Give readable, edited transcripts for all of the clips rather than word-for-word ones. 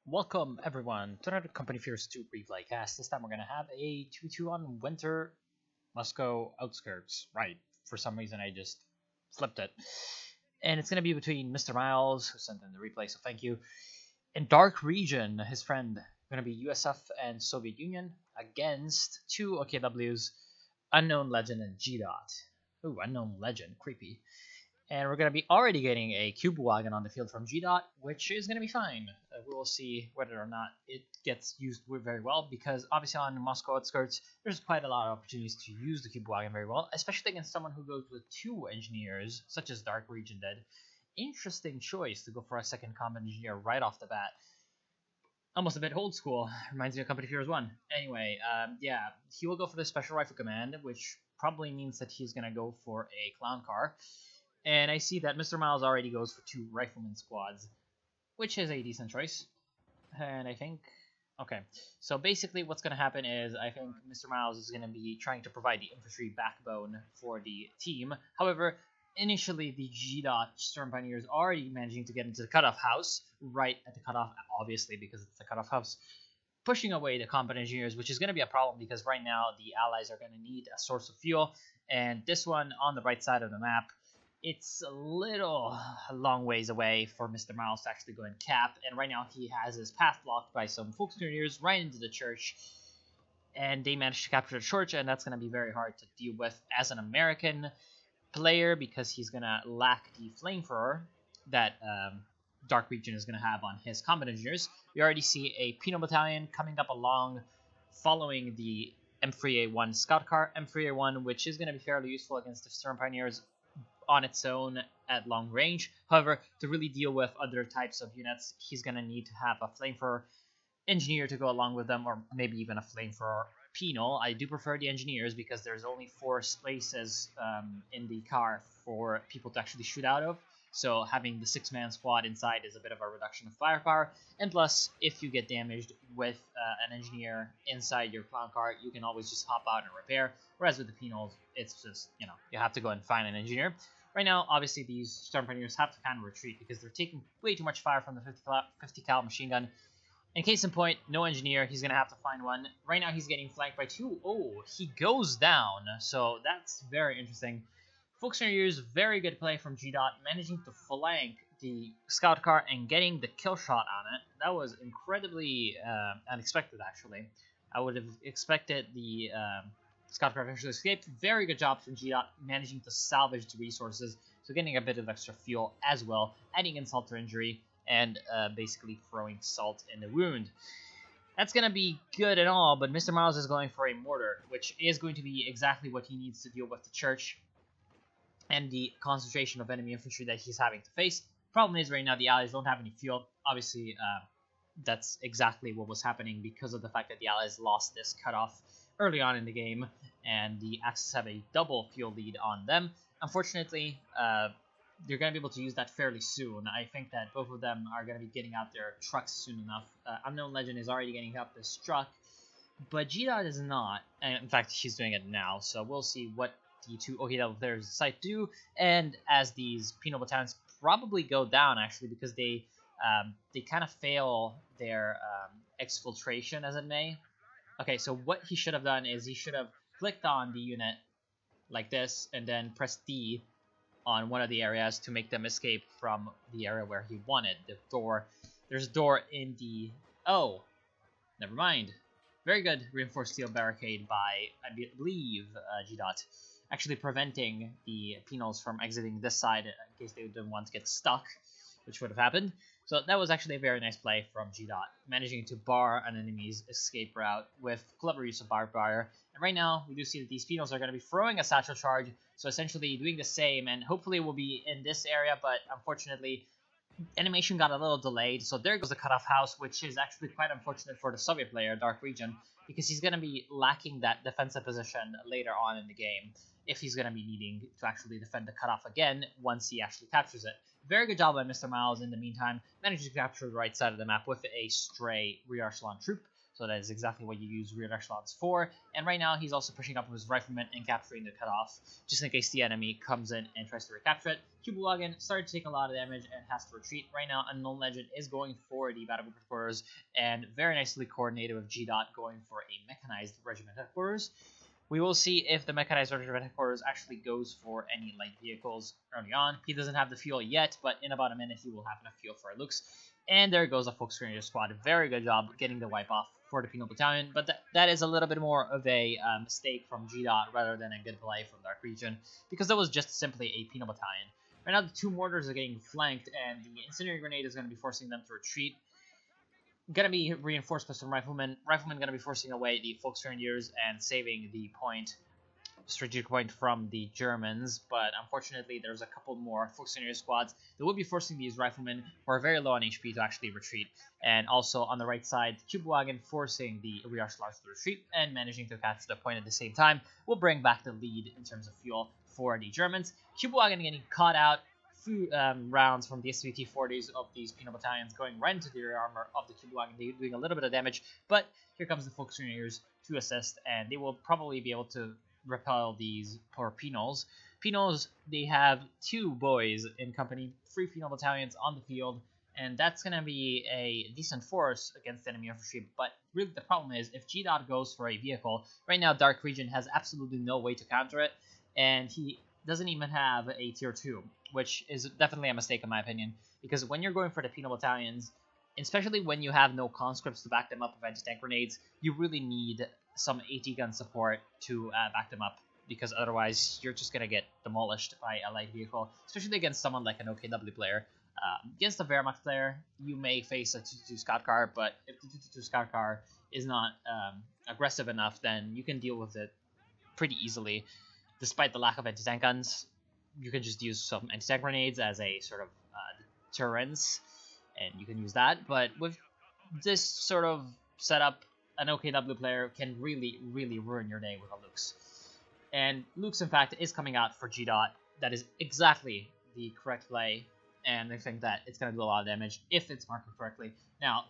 Welcome everyone to another Company Fears 2 replay cast. This time we're gonna have a 2-2 on Winter Moscow Outskirts. Right, for some reason I just flipped it. And it's gonna be between Mr. Miles, who sent in the replay, so thank you, and Dark Region, his friend. Gonna be USF and Soviet Union against two OKWs, Unknown Legend and G Dot. Ooh, Unknown Legend, creepy. And we're going to be already getting a Cube Wagon on the field from G-Dot, which is going to be fine. We will see whether or not it gets used very well, because obviously on Moscow Outskirts, there's quite a lot of opportunities to use the Cube Wagon very well, especially against someone who goes with two engineers, such as Dark Region did. Interesting choice to go for a second combat engineer right off the bat. Almost a bit old school. Reminds me of Company Fears 1. Anyway, yeah, he will go for the Special Rifle Command, which probably means that he's going to go for a Clown Car. And I see that Mr. Miles already goes for two Rifleman squads, which is a decent choice. And I think... Okay, so basically what's going to happen is I think Mr. Miles is going to be trying to provide the infantry backbone for the team. However, initially the G-Dot Storm Pioneers already managing to get into the cutoff house, right at the cutoff, obviously because it's the cutoff house, pushing away the combat engineers, which is going to be a problem because right now the allies are going to need a source of fuel. And this one on the right side of the map, it's a long ways away for Mr. Miles to actually go and cap, and right now he has his path blocked by some Volkskrieger right into the church, and they managed to capture the church, and that's going to be very hard to deal with as an American player because he's going to lack the flamethrower that Dark Region is going to have on his combat engineers. We already see a Penal Battalion coming up along following the M3A1 Scout Car, M3A1, which is going to be fairly useful against the Storm Pioneers on its own at long range. However, to really deal with other types of units, he's going to need to have a flamethrower engineer to go along with them, or maybe even a flamethrower penal. I do prefer the engineers because there's only 4 spaces in the car for people to actually shoot out of. So having the 6-man squad inside is a bit of a reduction of firepower. And plus, if you get damaged with an engineer inside your clown car, you can always just hop out and repair. Whereas with the penals, it's just, you have to go and find an engineer. Right now, obviously, these Storm Pioneers have to kind of retreat because they're taking way too much fire from the 50 cal machine gun. In case in point, no engineer. He's going to have to find one. Right now, he's getting flanked by 2. Oh, he goes down. So that's very interesting. Volkskrieger's very good play from G-Dot, managing to flank the scout car and getting the kill shot on it. That was incredibly unexpected, actually. I would have expected the scout car eventually escaped. Very good job from G-Dot, managing to salvage the resources, so getting a bit of extra fuel as well, adding insult to injury, and basically throwing salt in the wound. That's going to be good and all, but Mr. Miles is going for a mortar, which is going to be exactly what he needs to deal with the church and the concentration of enemy infantry that he's having to face. Problem is, right now, the allies don't have any fuel. Obviously, that's exactly what was happening because of the fact that the allies lost this cutoff early on in the game, and the Axis have a double fuel lead on them. Unfortunately, they're going to be able to use that fairly soon. I think that both of them are going to be getting out their trucks soon enough. Unknown Legend is already getting out this truck, but G-Dot is not. And in fact, she's doing it now, so we'll see what the two OKW players decide to do. And as these penal battalions probably go down, actually, because they kind of fail their exfiltration, as it may. Okay, so what he should have done is he should have clicked on the unit like this and then pressed D on one of the areas to make them escape from the area where he wanted. The door, there's a door in the... Oh, never mind. Very good reinforced steel barricade by, I believe, G-Dot, actually preventing the penals from exiting this side in case they didn't want to get stuck, which would have happened. So that was actually a very nice play from G-Dot, managing to bar an enemy's escape route with clever use of barbed wire. And right now, we do see that these penals are going to be throwing a satchel charge, so essentially doing the same, and hopefully will be in this area, but unfortunately, animation got a little delayed. So there goes the cutoff house, which is actually quite unfortunate for the Soviet player, Dark Region, because he's going to be lacking that defensive position later on in the game if he's going to be needing to actually defend the cutoff again once he actually captures it. Very good job by Mr. Miles in the meantime, managing to capture the right side of the map with a stray rear echelon troop. So that is exactly what you use rear echelons for. And right now he's also pushing up with his rifleman and capturing the cutoff, just in case the enemy comes in and tries to recapture it. Cubawagon started to take a lot of damage and has to retreat. Right now, Unknown Legend is going for the battle group headquarters, and very nicely coordinated with G Dot going for a mechanized regiment headquarters. We will see if the mechanized regiment headquarters actually goes for any light vehicles early on. He doesn't have the fuel yet, but in about a minute he will have enough fuel for Luke's. And there goes the Volksgrenadier squad. Very good job getting the wipe off for the Penal Battalion, but that is a little bit more of a mistake from G-Dot rather than a good play from Dark Region, because that was just simply a Penal Battalion. Right now the two mortars are getting flanked, and the Incendiary Grenade is going to be forcing them to retreat. Going to be reinforced by some Riflemen. Riflemen going to be forcing away the Volksgrenadiers and saving the strategic point from the Germans, but unfortunately there's a couple more Volksgrenadier squads that will be forcing these Riflemen, who are very low on HP, to actually retreat. And also on the right side, Cubewagon forcing the rear echelons to retreat and managing to catch the point at the same time will bring back the lead in terms of fuel for the Germans. Cubewagon getting caught out. Few rounds from the SVT-40s of these Penal Battalions going right into the rear armor of the Cubewagon, doing a little bit of damage, but here comes the Volksgrenadiers to assist, and they will probably be able to repel these poor Penals. Penals, they have two boys in company, 3 Penal Battalions on the field, and that's going to be a decent force against enemy infantry, but really the problem is, if G-Dot goes for a vehicle, right now Dark Region has absolutely no way to counter it, and he doesn't even have a tier 2, which is definitely a mistake in my opinion, because when you're going for the Penal Battalions, especially when you have no conscripts to back them up with anti-tank grenades, you really need some AT gun support to back them up, because otherwise you're just going to get demolished by a light vehicle, especially against someone like an OKW player. Against a Wehrmacht player, you may face a 222 scout car, but if the 222 scout car is not aggressive enough, then you can deal with it pretty easily. Despite the lack of anti-tank guns, you can just use some anti-tank grenades as a sort of deterrence, and you can use that. But with this sort of setup, an OKW player can really, really ruin your day with a Luke's. And Luke's, in fact, is coming out for G-Dot. That is exactly the correct play, and I think that it's going to do a lot of damage if it's marked correctly. Now,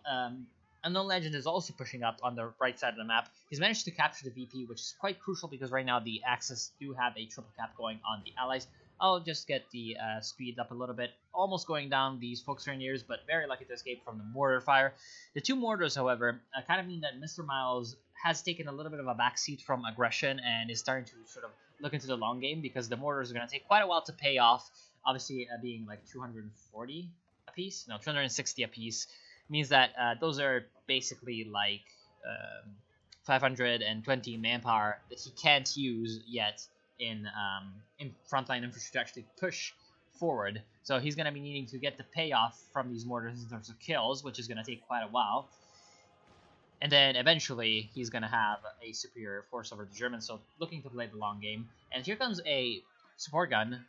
Unknown Legend is also pushing up on the right side of the map. He's managed to capture the VP, which is quite crucial because right now the Axis do have a triple cap going on the Allies. I'll just get the speed up a little bit. Almost going down these Volksgrenadiers, but very lucky to escape from the mortar fire. The two mortars, however, kind of mean that Mr. Miles has taken a little bit of a backseat from aggression and is starting to sort of look into the long game, because the mortars are going to take quite a while to pay off. Obviously, being like 240 apiece, no, 260 apiece, means that those are basically like 520 manpower that he can't use yet in frontline infantry to actually push forward. So he's going to be needing to get the payoff from these mortars in terms of kills, which is going to take quite a while. And then eventually he's going to have a superior force over the Germans, so looking to play the long game. And here comes a support gun,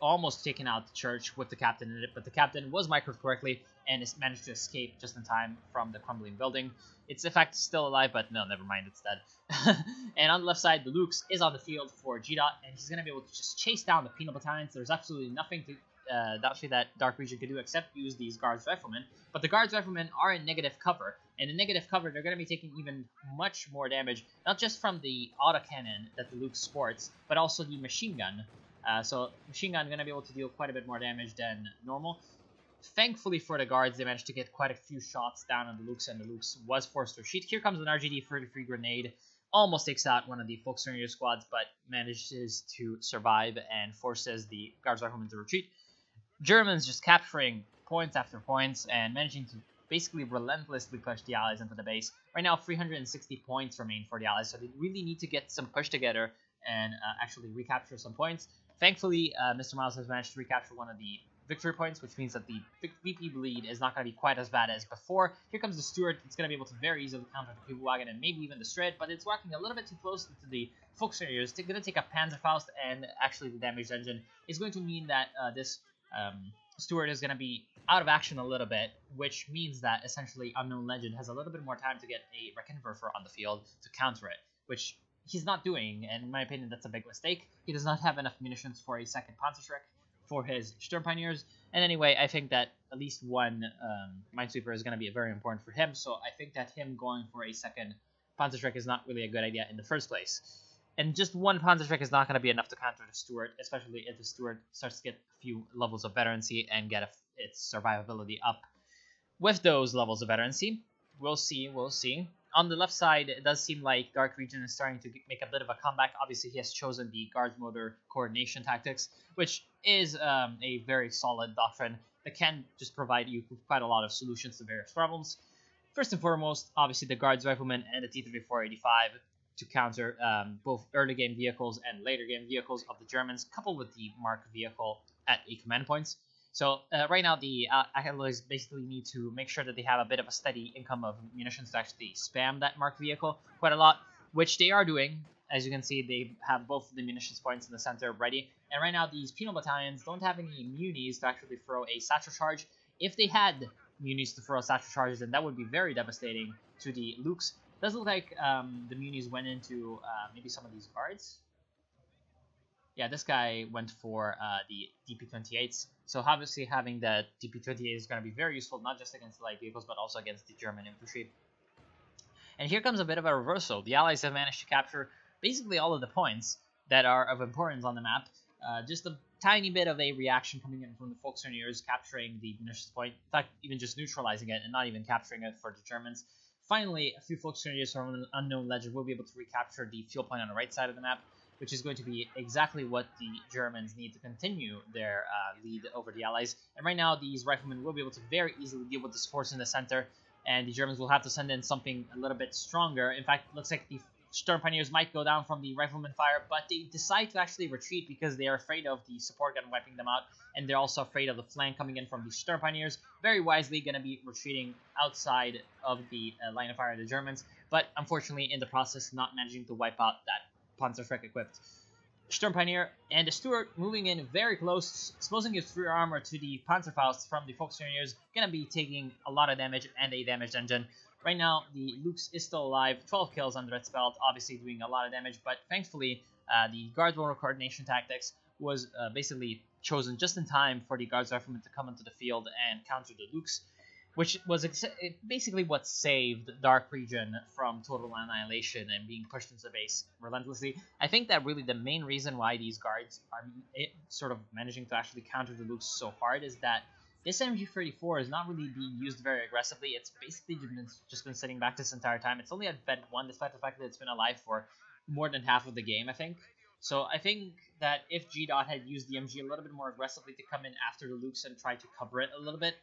almost taking out the church with the captain in it, but the captain was microed correctly and has managed to escape just in time from the crumbling building. It's in fact still alive, but no, never mind, it's dead. And on the left side, the Lukes is on the field for G-Dot, and he's going to be able to just chase down the Penal Battalions. There's absolutely nothing to that Dark Region can do except use these Guards Riflemen, but the Guards Riflemen are in negative cover, and in negative cover they're going to be taking even much more damage, not just from the autocannon that the Luke sports, but also the machine gun. So machine gun going to be able to deal quite a bit more damage than normal. Thankfully for the guards, they managed to get quite a few shots down on the Lukes, and the Lukes was forced to retreat. Here comes an RGD-33 grenade, almost takes out one of the Volksgrenadier squads, but manages to survive and forces the Guards Riflemen to retreat. Germans just capturing points after points and managing to basically relentlessly push the Allies into the base. Right now, 360 points remain for the Allies, so they really need to get some push together and actually recapture some points. Thankfully, Mr. Miles has managed to recapture one of the victory points, which means that the VP bleed is not going to be quite as bad as before. Here comes the Stuart. It's going to be able to very easily counter the Cubewagon and maybe even the Stryd, but it's walking a little bit too close to the Volksgrenadiers. It's going to take a Panzerfaust, and actually the damaged engine is going to mean that this Stuart is going to be out of action a little bit, which means that essentially Unknown Legend has a little bit more time to get a Reconverter on the field to counter it, which he's not doing, and in my opinion that's a big mistake. He does not have enough munitions for a second Panzerschreck. for his Sturm Pioneers. And anyway, I think that at least one Minesweeper is going to be very important for him. So I think that him going for a second Panzerschreck is not really a good idea in the first place. And just one Panzerschreck is not going to be enough to counter the Stuart, especially if the Stuart starts to get a few levels of veterancy and get its survivability up with those levels of veterancy. We'll see, we'll see. On the left side, it does seem like Dark Region is starting to make a bit of a comeback. Obviously, he has chosen the Guards Motor Coordination Tactics, which is a very solid doctrine that can just provide you with quite a lot of solutions to various problems. First and foremost, obviously, the Guards Rifleman and the T-3485 to counter both early game vehicles and later game vehicles of the Germans, coupled with the Mark vehicle at 8 command points. So right now, the alloys basically need to make sure that they have a bit of a steady income of munitions to actually spam that Mark vehicle quite a lot, which they are doing. As you can see, they have both the munitions points in the center ready. And right now, these penal battalions don't have any munis to actually throw a satchel charge. If they had munis to throw satchel charges, then that would be very devastating to the Lukes. It does look like the munis went into maybe some of these guards. Yeah, this guy went for the DP-28s. So obviously having the DP-28 is going to be very useful, not just against the light vehicles, but also against the German infantry. And here comes a bit of a reversal. The Allies have managed to capture basically all of the points that are of importance on the map. Just a tiny bit of a reaction coming in from the Volksgrenadiers, capturing the munitions point. In fact, even just neutralizing it and not even capturing it for the Germans. Finally, a few Volksgrenadiers from an unknown legend will be able to recapture the fuel point on the right side of the map, which is going to be exactly what the Germans need to continue their lead over the Allies. And right now, these riflemen will be able to very easily deal with this force in the center, and the Germans will have to send in something a little bit stronger. In fact, it looks like the Sturm Pioneers might go down from the rifleman fire, but they decide to actually retreat because they are afraid of the support gun wiping them out, and they're also afraid of the flank coming in from the Sturm Pioneers. Very wisely going to be retreating outside of the line of fire of the Germans, but unfortunately in the process not managing to wipe out that Panzerschreck equipped Sturm Pioneer, and the Stuart moving in very close, exposing his rear armor to the Panzerfaust from the Volksgrenadiers, gonna be taking a lot of damage and a damaged engine. Right now, the Lukes is still alive, 12 kills under its belt, obviously doing a lot of damage, but thankfully, the Guards Motor Coordination Tactics was basically chosen just in time for the Guards Riflemen to come into the field and counter the Lukes, which was basically what saved Dark Region from total annihilation and being pushed into the base relentlessly. I think that really the main reason why these guards are sort of managing to actually counter the Lukes so hard is that this MG34 is not really being used very aggressively. It's basically just been sitting back this entire time. It's only at Vet 1, despite the fact that it's been alive for more than half of the game, I think. So I think that if G-Dot had used the MG a little bit more aggressively to come in after the Lukes and try to cover it a little bit,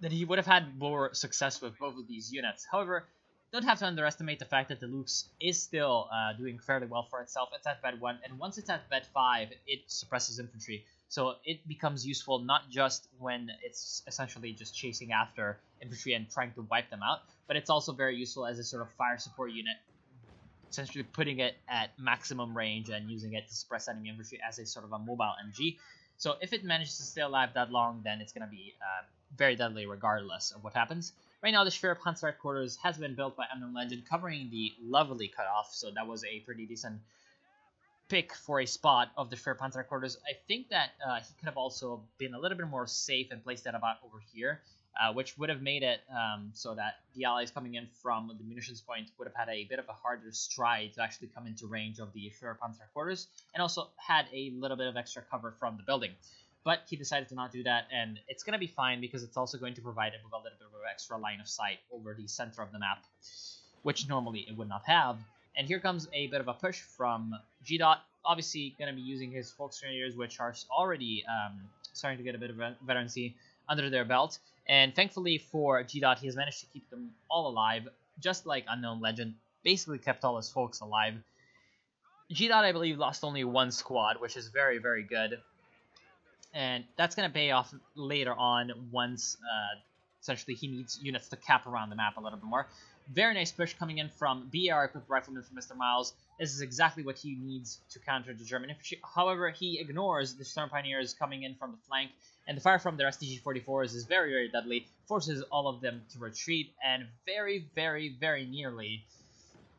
then he would have had more success with both of these units. However, don't have to underestimate the fact that the Lukes is still doing fairly well for itself. It's at Vet 1, and once it's at Vet 5, it suppresses infantry. So it becomes useful not just when it's essentially just chasing after infantry and trying to wipe them out, but it's also very useful as a sort of fire support unit, essentially putting it at maximum range and using it to suppress enemy infantry as a sort of a mobile MG. So if it manages to stay alive that long, then it's going to be very deadly regardless of what happens. Right now, the Schwer Panzer Headquarters has been built by Unknown Legend, covering the lovely cutoff, so that was a pretty decent pick for a spot of the Schwer Panzer Headquarters. I think that he could have also been a little bit more safe and placed that about over here, which would have made it so that the Allies coming in from the munitions point would have had a bit of a harder stride to actually come into range of the Schwer Panzer Headquarters, and also had a little bit of extra cover from the building. But he decided to not do that, and it's going to be fine because it's also going to provide it with a little bit of extra line of sight over the center of the map, which normally it would not have. And here comes a bit of a push from G-Dot, obviously going to be using his Volksgrenadiers, which are already starting to get a bit of veterancy under their belt. And thankfully for G-Dot, he has managed to keep them all alive, just like Unknown Legend, basically kept all his folks alive. G-Dot, I believe, lost only one squad, which is very, very good. And that's going to pay off later on once essentially he needs units to cap around the map a little bit more. Very nice push coming in from BR equipped rifleman from Mr. Miles. This is exactly what he needs to counter the German infantry. However, he ignores the Sturm Pioneers coming in from the flank, and the fire from their STG-44s is very, very deadly, forces all of them to retreat, and very, very, very nearly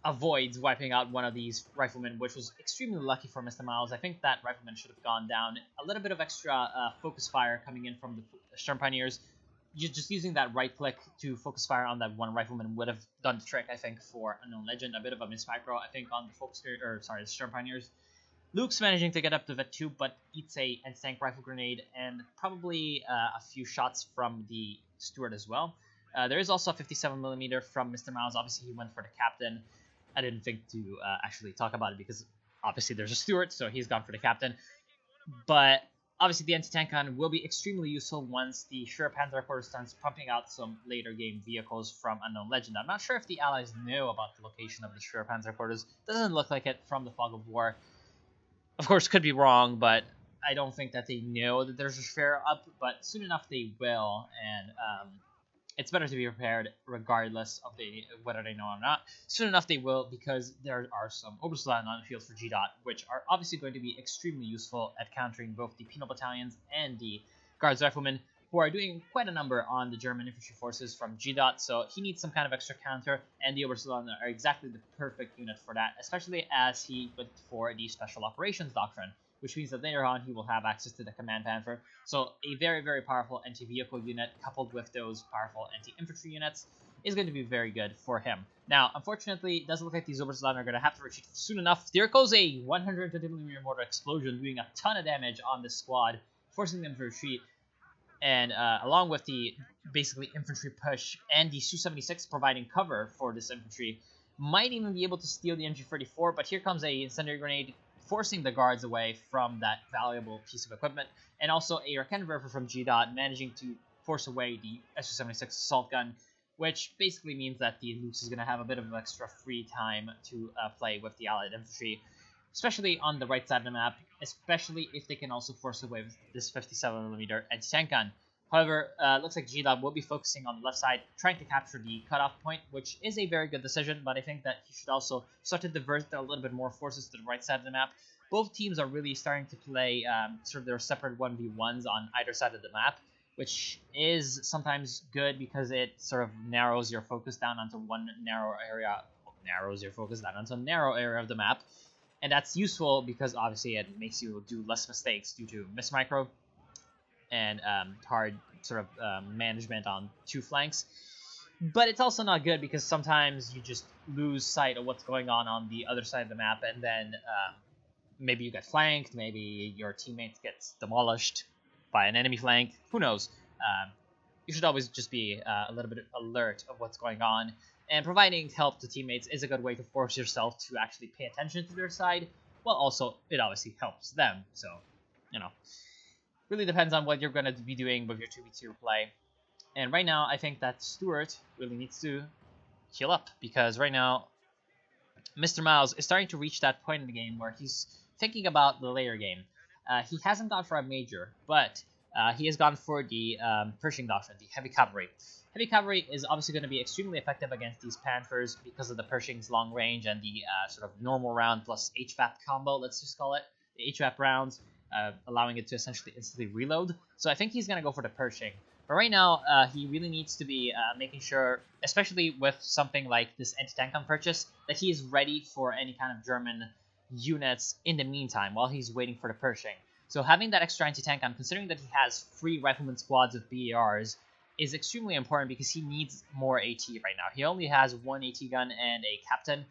avoids wiping out one of these riflemen, which was extremely lucky for Mr. Miles. I think that rifleman should have gone down. A little bit of extra focus fire coming in from the Sturm Pioneers. Just using that right click to focus fire on that one rifleman would have done the trick, I think, for Unknown Legend. A bit of a mismicro, I think, on the the Sturm Pioneers. Luke's managing to get up to Vet 2, but eats a anti-tank rifle grenade and probably a few shots from the Steward as well. There is also a 57mm from Mr. Miles. Obviously, he went for the captain. I didn't think to actually talk about it because obviously there's a Steward, so he's gone for the captain. But obviously the anti-tank gun will be extremely useful once the Sure Panther Quarter starts pumping out some later game vehicles from Unknown Legend. I'm not sure if the allies know about the location of the Sure Panther Quarters. Doesn't look like it from the Fog of War. Of course, could be wrong, but I don't think that they know that there's a Share up, but soon enough they will, and it's better to be prepared regardless of whether they know or not. Soon enough they will, because there are some Obersoldaten on the field for G. Which are obviously going to be extremely useful at countering both the Penal Battalions and the Guards Riflemen, who are doing quite a number on the German infantry forces from G. So he needs some kind of extra counter, and the Obersoldaten are exactly the perfect unit for that, especially as he went for the Special Operations Doctrine, which means that later on he will have access to the Command Panther. So a very, very powerful anti-vehicle unit coupled with those powerful anti-infantry units is going to be very good for him. Now, unfortunately, it doesn't look like these Obersoldaten are going to have to retreat soon enough. There goes a 150mm mortar explosion doing a ton of damage on this squad, forcing them to retreat. And along with the basically infantry push and the Su-76 providing cover for this infantry, might even be able to steal the MG-34, but here comes a incendiary grenade forcing the guards away from that valuable piece of equipment, and also a Raketenwerfer from G. managing to force away the Su-76 assault gun, which basically means that the Luke's is going to have a bit of extra free time to play with the allied infantry, especially on the right side of the map, especially if they can also force away with this 57mm anti-tank gun. However, looks like G. will be focusing on the left side, trying to capture the cutoff point, which is a very good decision, but I think that he should also start to divert a little bit more forces to the right side of the map. Both teams are really starting to play sort of their separate 1v1s on either side of the map, which is sometimes good because it sort of narrows your focus down onto one narrow area, narrow area of the map. And that's useful because obviously it makes you do less mistakes due to mismicro and hard sort of management on two flanks. But it's also not good because sometimes you just lose sight of what's going on the other side of the map, and then maybe you get flanked, maybe your teammate gets demolished by an enemy flank, who knows. You should always just be a little bit alert of what's going on, and providing help to teammates is a good way to force yourself to actually pay attention to their side, while also it obviously helps them. So, you know, really depends on what you're going to be doing with your 2v2 play. And right now, I think that Stewart really needs to heal up, because right now, Mr. Miles is starting to reach that point in the game where he's thinking about the later game. He hasn't gone for a major, but he has gone for the Pershing Doctrine, the Heavy Cavalry. Heavy Cavalry is obviously going to be extremely effective against these Panthers because of the Pershing's long range and the sort of normal round plus HVAP combo, let's just call it, the HVAP rounds, allowing it to essentially instantly reload. So I think he's going to go for the Pershing. But right now, he really needs to be making sure, especially with something like this anti-tank gun purchase, that he is ready for any kind of German units in the meantime while he's waiting for the Pershing. So having that extra anti-tank gun, considering that he has 3 rifleman squads of BARs, is extremely important because he needs more AT right now. He only has 1 AT gun and a captain.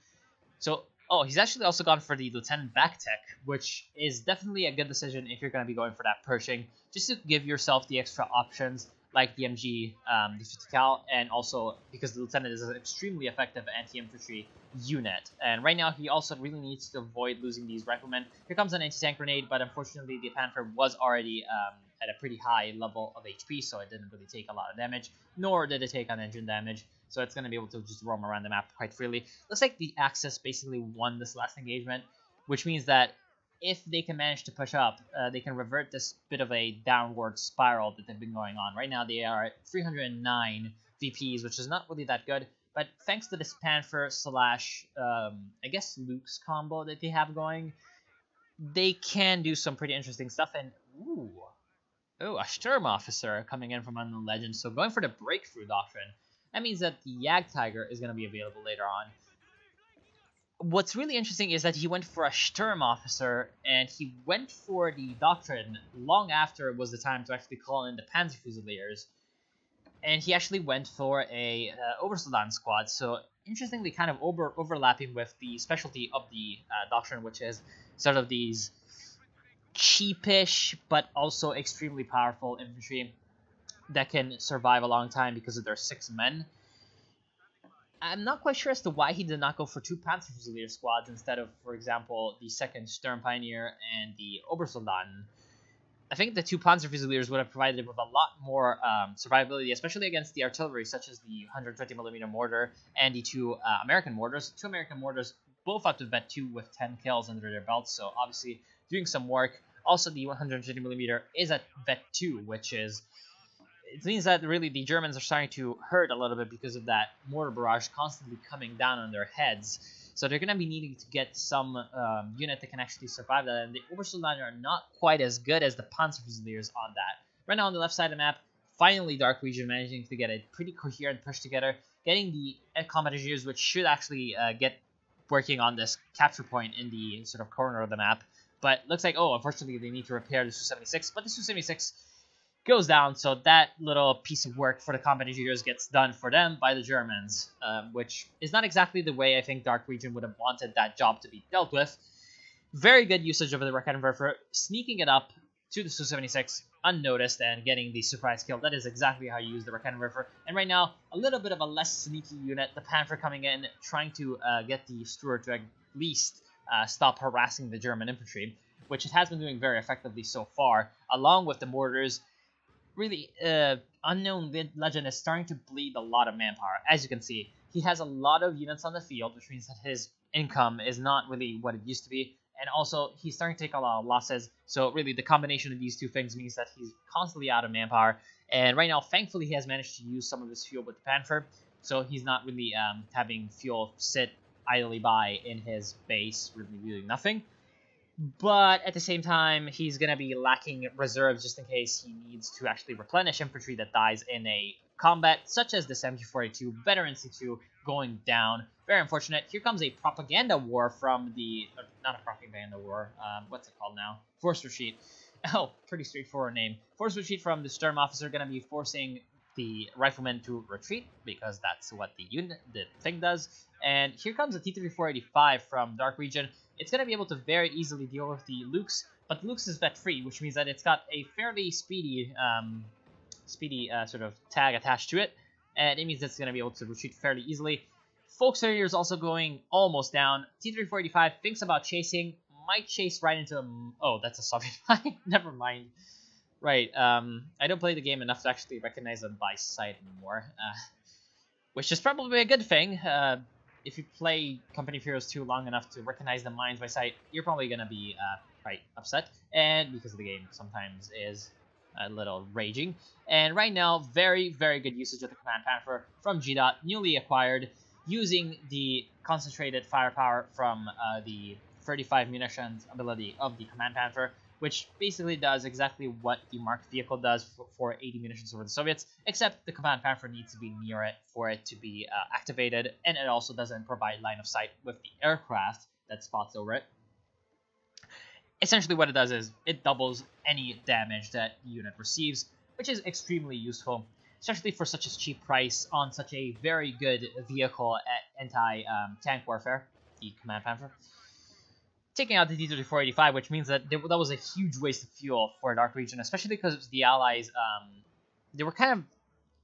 So, he's actually also gone for the Lieutenant Backtech, which is definitely a good decision if you're going to be going for that Pershing, just to give yourself the extra options like the MG, the 50 cal, and also because the Lieutenant is an extremely effective anti-infantry unit. And right now, he also really needs to avoid losing these riflemen. Here comes an anti-tank grenade, but unfortunately, the Panther was already at a pretty high level of HP, so it didn't really take a lot of damage, nor did it take on engine damage. So it's going to be able to just roam around the map quite freely. Looks like the Axis basically won this last engagement, which means that if they can manage to push up, they can revert this bit of a downward spiral that they've been going on. Right now, they are at 309 VPs, which is not really that good. But thanks to this Panther slash, I guess, Luke's combo that they have going, they can do some pretty interesting stuff. And, a Sturm officer coming in from Unknown Legend. So going for the Breakthrough Doctrine. That means that the Jagdtiger is going to be available later on. what's really interesting is that he went for a Sturm officer, and he went for the doctrine long after it was the time to actually call in the Panzer Fusiliers. And he actually went for a Obersoldaten squad. So interestingly, kind of overlapping with the specialty of the doctrine, which is sort of these cheapish but also extremely powerful infantry that can survive a long time because of their 6 men. I'm not quite sure as to why he did not go for 2 Panzer Fusilier squads instead of, for example, the 2nd Sturm Pioneer and the Obersoldaten. I think the 2 Panzer Fusiliers would have provided him with a lot more survivability, especially against the artillery, such as the 120mm mortar and the 2 American mortars. 2 American mortars, both up to Vet 2 with 10 kills under their belts, so obviously doing some work. Also, the 150mm is at Vet 2, which is... It means that really the Germans are starting to hurt a little bit because of that mortar barrage constantly coming down on their heads. So they're going to be needing to get some unit that can actually survive that. And the Obersoldaten are not quite as good as the Panzer Fusiliers on that. Right now on the left side of the map, finally Dark Region managing to get a pretty coherent push together. Getting the combat engineers, which should actually get working on this capture point in the sort of corner of the map. But looks like, oh, unfortunately they need to repair the Su-76. But the Su-76 goes down, so that little piece of work for the combat engineers gets done for them by the Germans, which is not exactly the way I think Dark Region would have wanted that job to be dealt with. Very good usage of the Rakettenwerfer, sneaking it up to the Su-76 unnoticed and getting the surprise kill. That is exactly how you use the Rakettenwerfer. And right now, a little bit of a less sneaky unit, the Panther coming in, trying to get the Stuart to at least stop harassing the German infantry, which it has been doing very effectively so far, along with the mortars. Really, Unknown Legend is starting to bleed a lot of manpower. As you can see, he has a lot of units on the field, which means that his income is not really what it used to be. And also, he's starting to take a lot of losses. So really, the combination of these two things means that he's constantly out of manpower. And right now, thankfully, he has managed to use some of his fuel with the Panther. So he's not really having fuel sit idly by in his base, really doing nothing. But at the same time, he's going to be lacking reserves just in case he needs to actually replenish infantry that dies in a combat, such as this MG42 Veteran C2 going down. Very unfortunate. Here comes a propaganda war from the... not a propaganda war. What's it called now? Forced retreat. Oh, pretty straightforward name. Forced retreat from the Sturm officer, going to be forcing the riflemen to retreat, because that's what the thing does. And here comes a T-3485 from Dark Region. It's going to be able to very easily deal with the Lukes, but Lukes is vet free, which means that it's got a fairly speedy sort of tag attached to it, and it means it's going to be able to retreat fairly easily. Volksharrier is also going almost down. T-3485 thinks about chasing, might chase right into him. Oh, that's a Soviet line. Never mind. Right, I don't play the game enough to actually recognize them by sight anymore, which is probably a good thing. If you play Company of Heroes 2 long enough to recognize the mines by sight, you're probably going to be quite upset, and because the game sometimes is a little raging. And right now, very, very good usage of the Command Panther from GDOT, newly acquired, using the concentrated firepower from the 35 munitions ability of the Command Panther, which basically does exactly what the marked vehicle does for 80 munitions over the Soviets, except the Command Panther needs to be near it for it to be activated, and it also doesn't provide line of sight with the aircraft that spots over it. Essentially what it does is it doubles any damage that the unit receives, which is extremely useful, especially for such a cheap price on such a very good vehicle at anti-tank warfare, the Command Panther. Taking out the T-3485, which means that that was a huge waste of fuel for Dark Region, especially because the Allies, they were kind of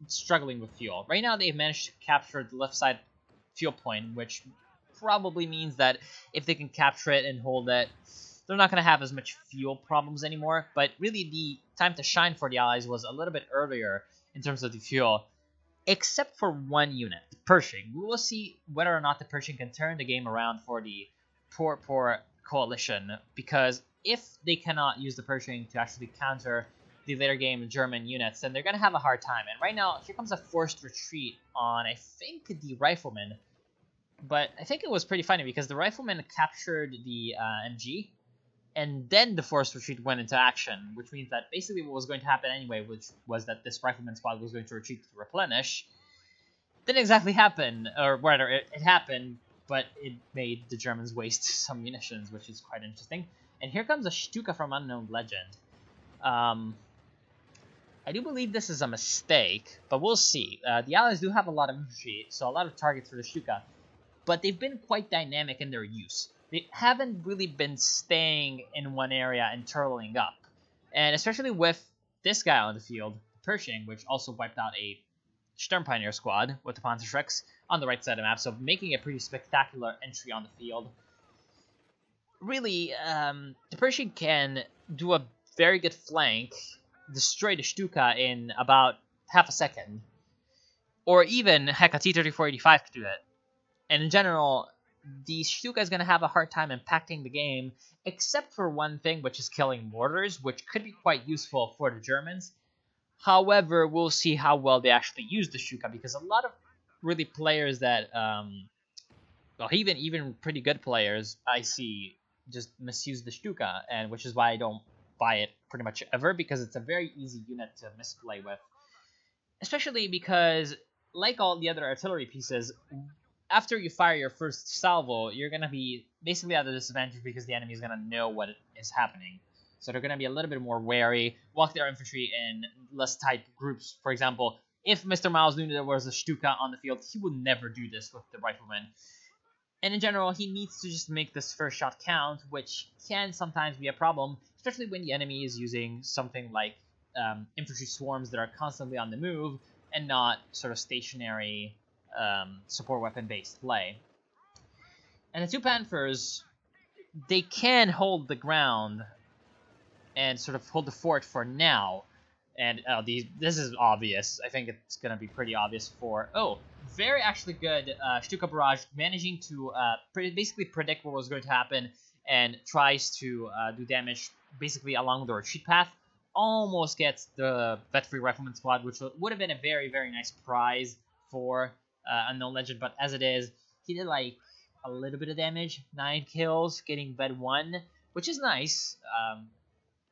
struggling with fuel. Right now, they've managed to capture the left side fuel point, which probably means that if they can capture it and hold it, they're not going to have as much fuel problems anymore. But really, the time to shine for the Allies was a little bit earlier in terms of the fuel, except for one unit, the Pershing. We will see whether or not the Pershing can turn the game around for the poor coalition, because if they cannot use the Pershing to actually counter the later game German units, then they're going to have a hard time. And right now, here comes a forced retreat on, I think, the Riflemen. But I think it was pretty funny, because the Riflemen captured the MG, and then the forced retreat went into action, which means that basically what was going to happen anyway, which was that this Rifleman squad was going to retreat to replenish, didn't exactly happen, or rather, it happened, but it made the Germans waste some munitions, which is quite interesting. And here comes a Stuka from Unknown Legend. I do believe this is a mistake, but we'll see. The Allies do have a lot of infantry, so a lot of targets for the Stuka, but they've been quite dynamic in their use. They haven't really been staying in one area and turtling up. And especially with this guy on the field, Pershing, which also wiped out a Sturm Pioneer squad with the Panzerschrecks on the right side of the map, so making a pretty spectacular entry on the field. Really, the Pershing can do a very good flank, destroy the Stuka in about half a second. Or even, heck, a T-3485 could do it. And in general, the Stuka is going to have a hard time impacting the game, except for one thing, which is killing mortars, which could be quite useful for the Germans. However, we'll see how well they actually use the Stuka, because a lot of really players that, well, even pretty good players I see just misuse the Stuka, and which is why I don't buy it pretty much ever, because it's a very easy unit to misplay with. Especially because, like all the other artillery pieces, after you fire your first salvo, you're going to be basically at a disadvantage because the enemy is going to know what is happening. So they're going to be a little bit more wary, walk their infantry in less tight groups. For example, if Mr. Miles knew there was a Stuka on the field, he would never do this with the riflemen. And in general, he needs to just make this first shot count, which can sometimes be a problem, especially when the enemy is using something like infantry swarms that are constantly on the move and not sort of stationary support weapon-based play. And the two Panthers, they can hold the ground and sort of hold the fort for now. And this is obvious. I think it's going to be pretty obvious for... Oh, very actually good Stuka Barrage, managing to basically predict what was going to happen and tries to do damage basically along the retreat path. Almost gets the Vet-Free Rifleman Squad, which would have been a very, very nice prize for Unknown Legend. But as it is, he did like a little bit of damage, 9 kills, getting Vet 1, which is nice.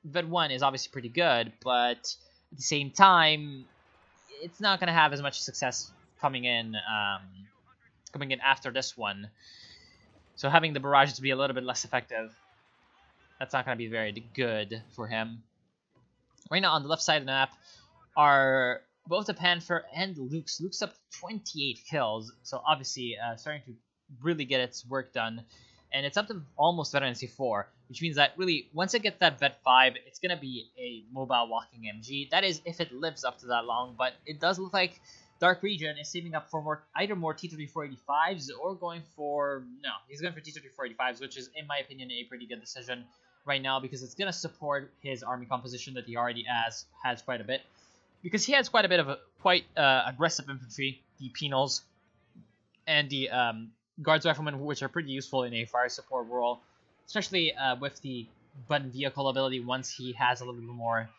Vet 1 is obviously pretty good, but at the same time, it's not going to have as much success coming in after this one. So having the barrage to be a little bit less effective, that's not going to be very good for him. Right now on the left side of the map are both the Panther and Luke's. Luke's up to 28 kills, so obviously starting to really get its work done. And it's up to almost Veteran C4, which means that really, once it gets that Vet 5, it's going to be a mobile walking MG. That is, if it lives up to that long, but it does look like Dark Region is saving up for either more T-3485s or going for... No, he's going for T-3485s, which is, in my opinion, a pretty good decision right now, because it's going to support his army composition that he already has quite a bit. Because he has quite a bit of aggressive infantry, the Penals, and the... Guards Riflemen, which are pretty useful in a fire support role, especially with the button vehicle ability once he has a little bit more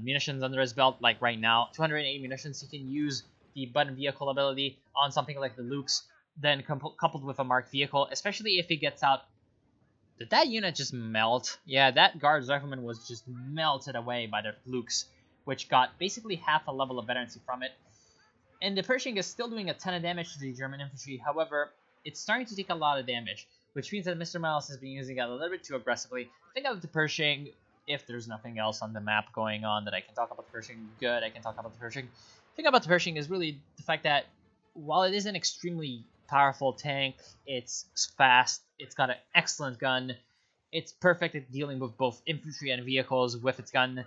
munitions under his belt. Like right now, 280 munitions, he can use the button vehicle ability on something like the Lukes, then coupled with a marked vehicle, especially if he gets out... Did that unit just melt? Yeah, that Guards Rifleman was just melted away by the Lukes, which got basically half a level of veterancy from it. And the Pershing is still doing a ton of damage to the German infantry, however... It's starting to take a lot of damage, which means that Mr. Miles has been using it a little bit too aggressively. I think of the Pershing, if there's nothing else on the map going on that I can talk about the Pershing, good, I can talk about the Pershing. The thing about the Pershing is really the fact that while it is an extremely powerful tank, it's fast, it's got an excellent gun, it's perfect at dealing with both infantry and vehicles with its gun.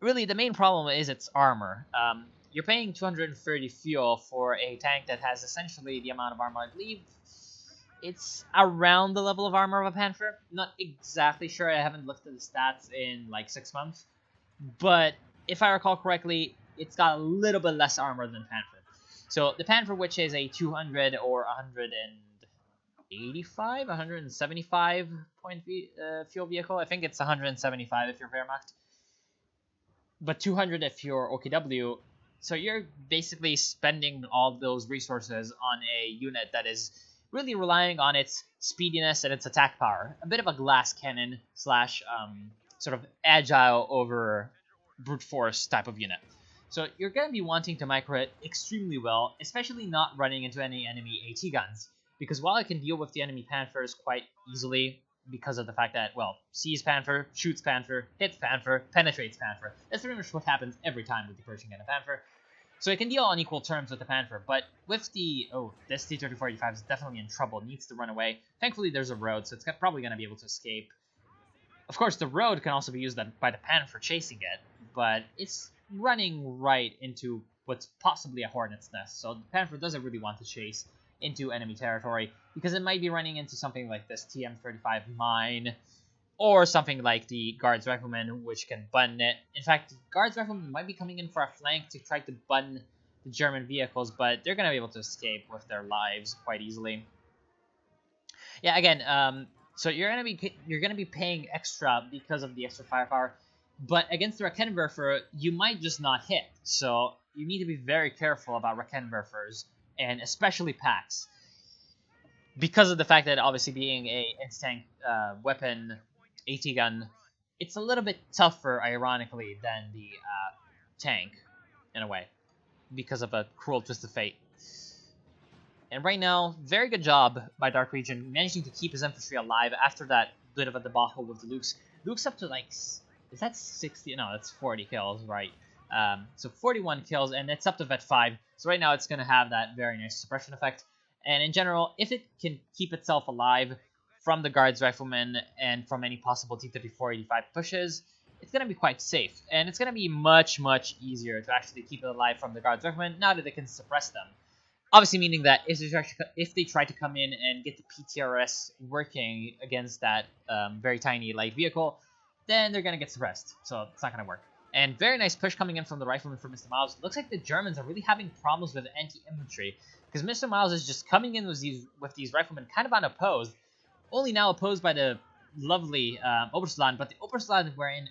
Really, the main problem is its armor. You're paying 230 fuel for a tank that has essentially the amount of armor. I believe it's around the level of armor of a Panther. Not exactly sure. I haven't looked at the stats in like 6 months. But if I recall correctly, it's got a little bit less armor than Panther. So the Panther, which is a 200 or 185, 175 point fuel vehicle. I think it's 175 if you're Wehrmacht. But 200 if you're OKW. So you're basically spending all those resources on a unit that is really relying on its speediness and its attack power. A bit of a glass cannon slash sort of agile over brute force type of unit. So you're going to be wanting to micro it extremely well, especially not running into any enemy AT guns. because while I can deal with the enemy Panthers quite easily because of the fact that, well, sees Panther, shoots Panther, hits Panther, penetrates Panther. That's pretty much what happens every time with the Pershing and the Panther. So I can deal on equal terms with the Panther, but with the... Oh, this T-3485 is definitely in trouble, needs to run away. Thankfully, there's a road, so it's probably going to be able to escape. Of course, the road can also be used by the Panther chasing it, but it's running right into what's possibly a hornet's nest, so the Panther doesn't really want to chase into enemy territory, because it might be running into something like this TM-35 mine, or something like the Guards Rifleman, which can button it. In fact, the Guards Rifleman might be coming in for a flank to try to button the German vehicles, but they're going to be able to escape with their lives quite easily. Yeah, again, so you're gonna be paying extra because of the extra firepower, but against the Raketenwerfer, you might just not hit. So you need to be very careful about Raketenwerfers, and especially packs, because of the fact that obviously being a anti-tank weapon, AT gun, it's a little bit tougher, ironically, than the tank, in a way, because of a cruel twist of fate. And right now, very good job by Dark Region, managing to keep his infantry alive after that bit of a debacle with the Lukes. Luke's up to like, is that 60? No, that's 40 kills, right? So 41 kills, and it's up to Vet 5. So right now it's going to have that very nice suppression effect. And in general, if it can keep itself alive from the Guards Riflemen and from any possible T-3485 pushes, it's going to be quite safe. And it's going to be much, much easier to actually keep it alive from the Guards Riflemen now that they can suppress them. Obviously meaning that if they try to come in and get the PTRS working against that very tiny light vehicle, then they're going to get suppressed. So it's not going to work. And very nice push coming in from the Rifleman for Mr. Miles. Looks like the Germans are really having problems with anti-infantry, because Mr. Miles is just coming in with these Riflemen kind of unopposed, only now opposed by the lovely Oberstland, but the Oberstland were in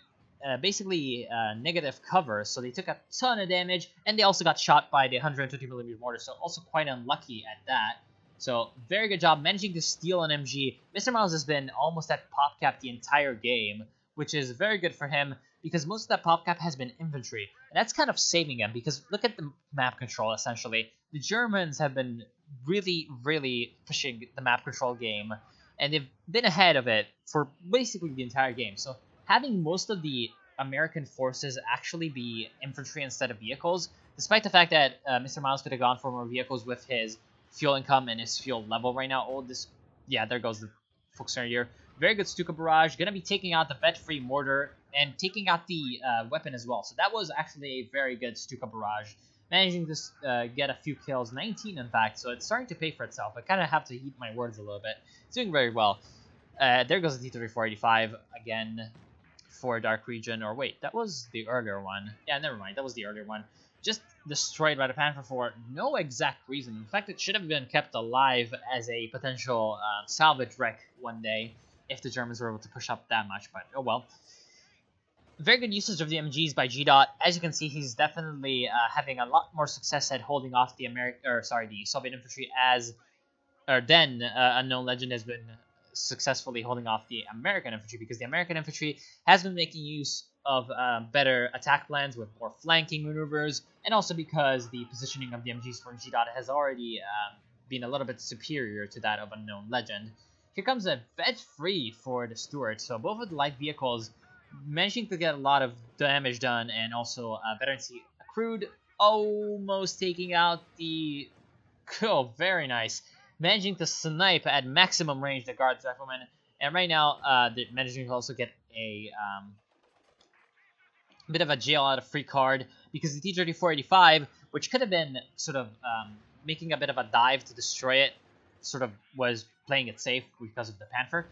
basically negative cover, so they took a ton of damage, and they also got shot by the 150mm mortar, so also quite unlucky at that. So very good job managing to steal an MG. Mr. Miles has been almost at pop cap the entire game, which is very good for him, because most of that pop cap has been infantry, and that's kind of saving him, because look at the map control, essentially. The Germans have been really, really pushing the map control game, and they've been ahead of it for basically the entire game. So having most of the American forces actually be infantry instead of vehicles, despite the fact that Mr. Miles could have gone for more vehicles with his fuel income and his fuel level right now. Oh, yeah, there goes the Fuchsgrenadier. Very good Stuka barrage. Going to be taking out the vet-free mortar and taking out the weapon as well. So that was actually a very good Stuka barrage. Managing to get a few kills, 19 in fact, so it's starting to pay for itself. I kind of have to eat my words a little bit. It's doing very well. There goes the T-3485 again for Dark Region. Or wait, that was the earlier one. Yeah, never mind. That was the earlier one. Just destroyed by the Panther for no exact reason. In fact, it should have been kept alive as a potential salvage wreck one day if the Germans were able to push up that much, but oh well. Very good usage of the MGs by G-Dot. As you can see, he's definitely having a lot more success at holding off the the Soviet infantry than Unknown Legend has been successfully holding off the American infantry, because the American infantry has been making use of better attack plans with more flanking maneuvers, and also because the positioning of the MGs for G-Dot has already been a little bit superior to that of Unknown Legend. Here comes a vet-free for the Stuart, so both of the light vehicles managing to get a lot of damage done, and also veterancy accrued, almost taking out the... Oh, very nice. Managing to snipe at maximum range the Guards Riflemen, and right now they're managing to also get a bit of a jail out of free card, because the T-3485, which could have been sort of making a bit of a dive to destroy it, sort of was playing it safe because of the Panther.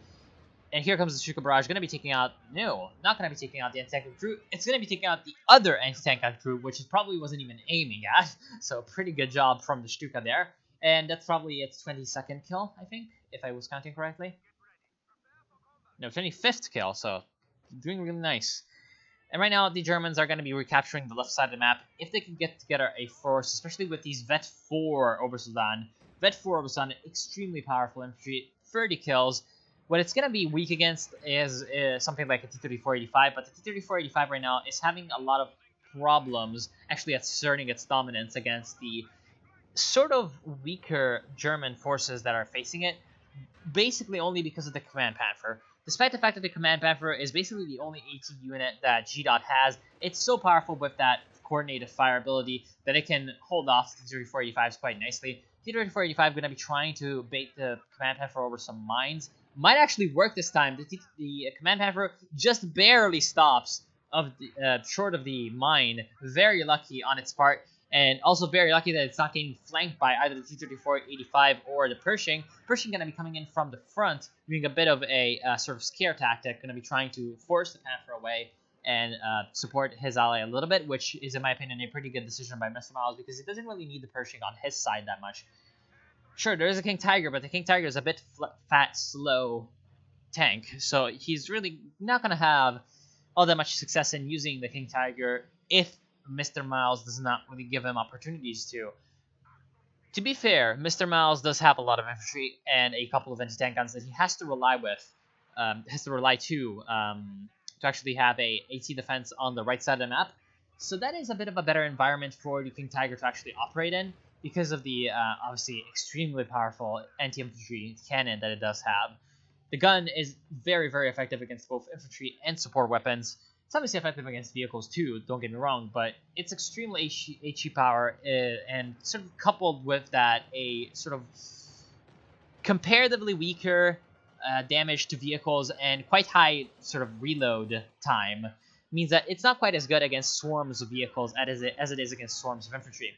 And here comes the Stuka barrage, going to be taking out... No, not going to be taking out the anti-tank crew. It's going to be taking out the other anti-tank crew, which it probably wasn't even aiming at. So pretty good job from the Stuka there. And that's probably its 22nd kill, I think, if I was counting correctly. No, 25th kill, so doing really nice. And right now, the Germans are going to be recapturing the left side of the map. If they can get together a force, especially with these Vet 4 Obersoldaten. Vet 4 Obersoldaten, extremely powerful infantry, 30 kills. What it's going to be weak against is something like a T-3485, but the T-3485 right now is having a lot of problems actually asserting its dominance against the sort of weaker German forces that are facing it, basically only because of the Command Panther. Despite the fact that the Command Panther is basically the only AT unit that G-Dot has, it's so powerful with that coordinated fire ability that it can hold off the T-3485s quite nicely. T-3485 going to be trying to bait the Command Panther over some mines. Might actually work this time. The Command Panther just barely stops short of the mine. Very lucky on its part. And also very lucky that it's not getting flanked by either the T-3485 or the Pershing. Pershing going to be coming in from the front, doing a bit of a sort of scare tactic, going to be trying to force the Panther away and support his ally a little bit, which is, in my opinion, a pretty good decision by Mr. Miles because he doesn't really need the Pershing on his side that much. Sure, there is a King Tiger, but the King Tiger is a bit fat, slow tank, so he's really not going to have all that much success in using the King Tiger if Mr. Miles does not really give him opportunities to. To be fair, Mr. Miles does have a lot of infantry and a couple of anti-tank guns that he has to rely to actually have a AT defense on the right side of the map. So that is a bit of a better environment for the King Tiger to actually operate in because of the obviously extremely powerful anti-infantry cannon that it does have. The gun is very, very effective against both infantry and support weapons. It's obviously effective against vehicles too, don't get me wrong, but it's extremely HE power and sort of coupled with that a sort of comparatively weaker damage to vehicles and quite high sort of reload time means that it's not quite as good against swarms of vehicles as it is against swarms of infantry.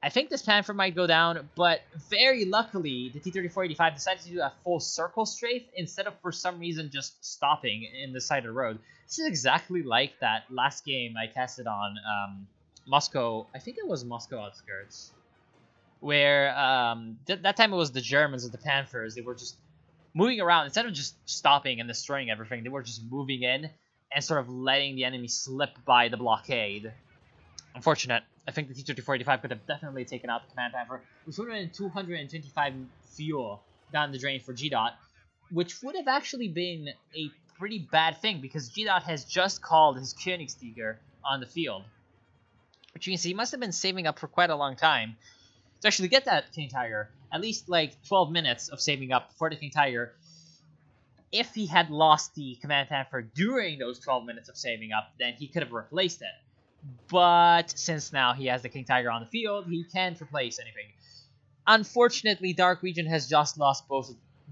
I think this Panther might go down, but very luckily, the T-3485 decided to do a full circle strafe instead of, for some reason, just stopping in the side of the road. This is exactly like that last game I casted on Moscow. I think it was Moscow Outskirts, where that time it was the Germans and the Panthers. They were just moving around. Instead of just stopping and destroying everything, they were just moving in and sort of letting the enemy slip by the blockade. Unfortunate. I think the T-3485 could have definitely taken out the Command Panther, which would have been 225 fuel down the drain for G-Dot, which would have actually been a pretty bad thing because G-Dot has just called his Königstiger on the field, which means he must have been saving up for quite a long time to actually get that King Tiger. At least like 12 minutes of saving up for the King Tiger. If he had lost the Command Panther during those 12 minutes of saving up, then he could have replaced it. But since now he has the King Tiger on the field, he can't replace anything. Unfortunately, Dark Region has just lost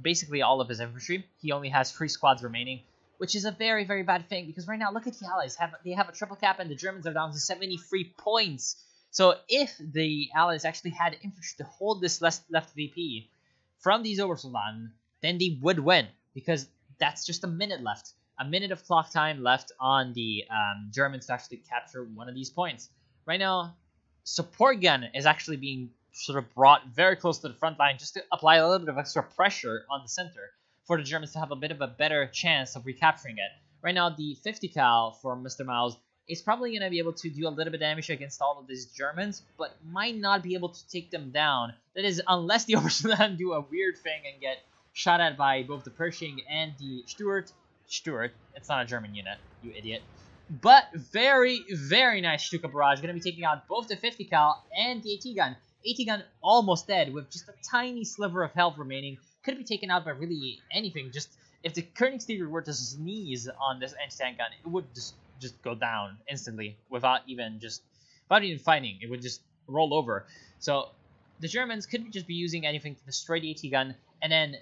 basically all of his infantry. He only has 3 squads remaining, which is a very, very bad thing because right now, look at the Allies. They have a triple cap and the Germans are down to 73 points. So if the Allies actually had infantry to hold this left VP from these Obersoldaten, then they would win because that's just a minute left. A minute of clock time left on the Germans to actually capture one of these points. Right now, support gun is actually being sort of brought very close to the front line just to apply a little bit of extra pressure on the center for the Germans to have a bit of a better chance of recapturing it. Right now, the 50 cal for Mr. Miles is probably going to be able to do a little bit of damage against all of these Germans, but might not be able to take them down. That is, unless the Obersoldaten do a weird thing and get shot at by both the Pershing and the Stuart, it's not a German unit, you idiot. But very, very nice Stuka barrage. Going to be taking out both the 50 cal and the AT gun. AT gun almost dead with just a tiny sliver of health remaining. Could be taken out by really anything. Just if the Königstiger were to sneeze on this anti-tank gun, it would just go down instantly without even fighting. It would just roll over. So the Germans could just be using anything to destroy the AT gun and then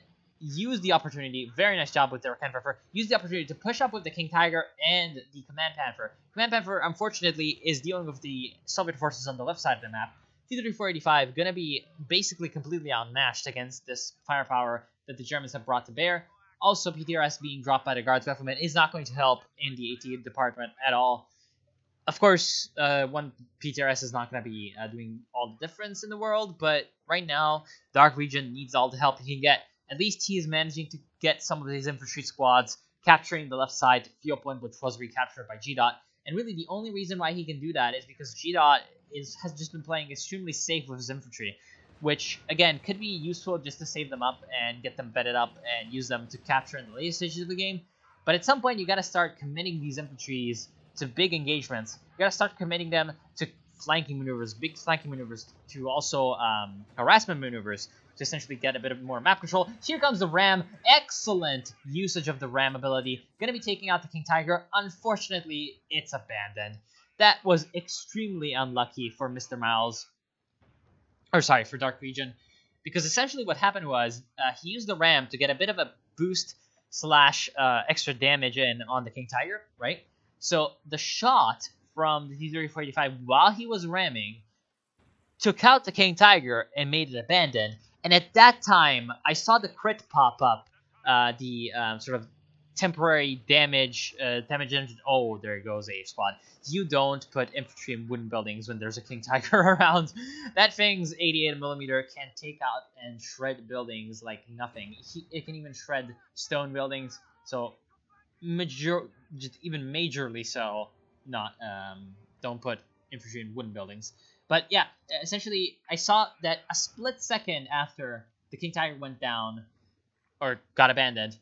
use the opportunity, very nice job with their Command Panther, use the opportunity to push up with the King Tiger and the Command Panther. Command Panther, unfortunately, is dealing with the Soviet forces on the left side of the map. T-3485 gonna be basically completely outmatched against this firepower that the Germans have brought to bear. Also, PTRS being dropped by the Guards government is not going to help in the AT department at all. Of course, one PTRS is not going to be doing all the difference in the world, but right now, Dark Region needs all the help he can get. At least he is managing to get some of his infantry squads, capturing the left side field point, which was recaptured by G-Dot. And really, the only reason why he can do that is because G-Dot has just been playing extremely safe with his infantry, which, again, could be useful just to save them up and get them bedded up and use them to capture in the later stages of the game. But at some point, you got to start committing these infantries to big engagements. You got to start committing them to flanking maneuvers, big flanking maneuvers, to also harassment maneuvers to essentially get a bit of more map control. Here comes the Ram. Excellent usage of the Ram ability. Going to be taking out the King Tiger. Unfortunately, it's abandoned. That was extremely unlucky for Mr. Miles. Or sorry, for Dark Region. Because essentially what happened was he used the Ram to get a bit of a boost slash extra damage in on the King Tiger, right? So the shot from the T-3485 while he was ramming took out the King Tiger and made it abandoned. And at that time, I saw the crit pop up, the sort of temporary damage engine. Oh, there goes a squad. You don't put infantry in wooden buildings when there's a King Tiger around. That thing's 88mm can take out and shred buildings like nothing. It can even shred stone buildings. So, just even majorly so, not don't put infantry in wooden buildings. But yeah, essentially, I saw that a split second after the King Tiger went down, or got abandoned,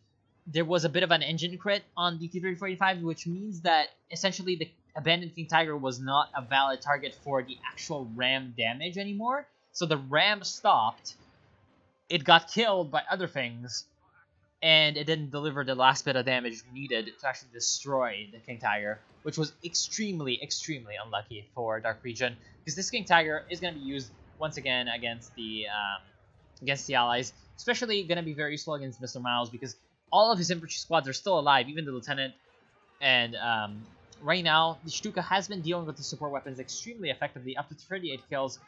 there was a bit of an engine crit on the T-3485, which means that essentially the abandoned King Tiger was not a valid target for the actual Ram damage anymore. So the Ram stopped, it got killed by other things, and it didn't deliver the last bit of damage needed to actually destroy the King Tiger, which was extremely, extremely unlucky for Dark Region, because this King Tiger is going to be used once again against the Allies, especially going to be very useful against Mr. Miles, because all of his infantry squads are still alive, even the Lieutenant, and right now, the Stuka has been dealing with the support weapons extremely effectively, up to 38 kills.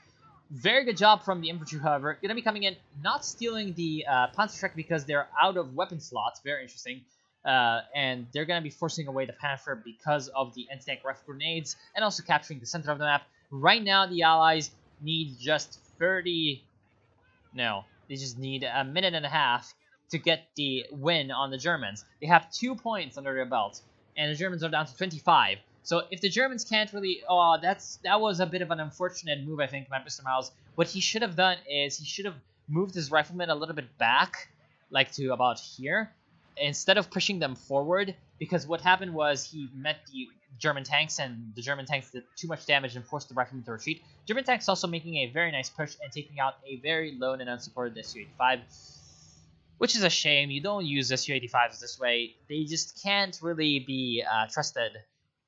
Very good job from the infantry, however. Going to be coming in, not stealing the Panzerschreck because they're out of weapon slots. Very interesting. And they're going to be forcing away the Panther because of the anti-tank rifle grenades and also capturing the center of the map. Right now, the Allies need just 30... No, they just need a minute and a half to get the win on the Germans. They have 2 points under their belt, and the Germans are down to 25. So if the Germans can't really... Oh, that was a bit of an unfortunate move, I think, by Mr. Miles. What he should have done is he should have moved his riflemen a little bit back, like to about here, instead of pushing them forward, because what happened was he met the German tanks, and the German tanks did too much damage and forced the riflemen to retreat. German tanks also making a very nice push and taking out a very lone and unsupported Su-85, which is a shame. You don't use Su-85s this way. They just can't really be trusted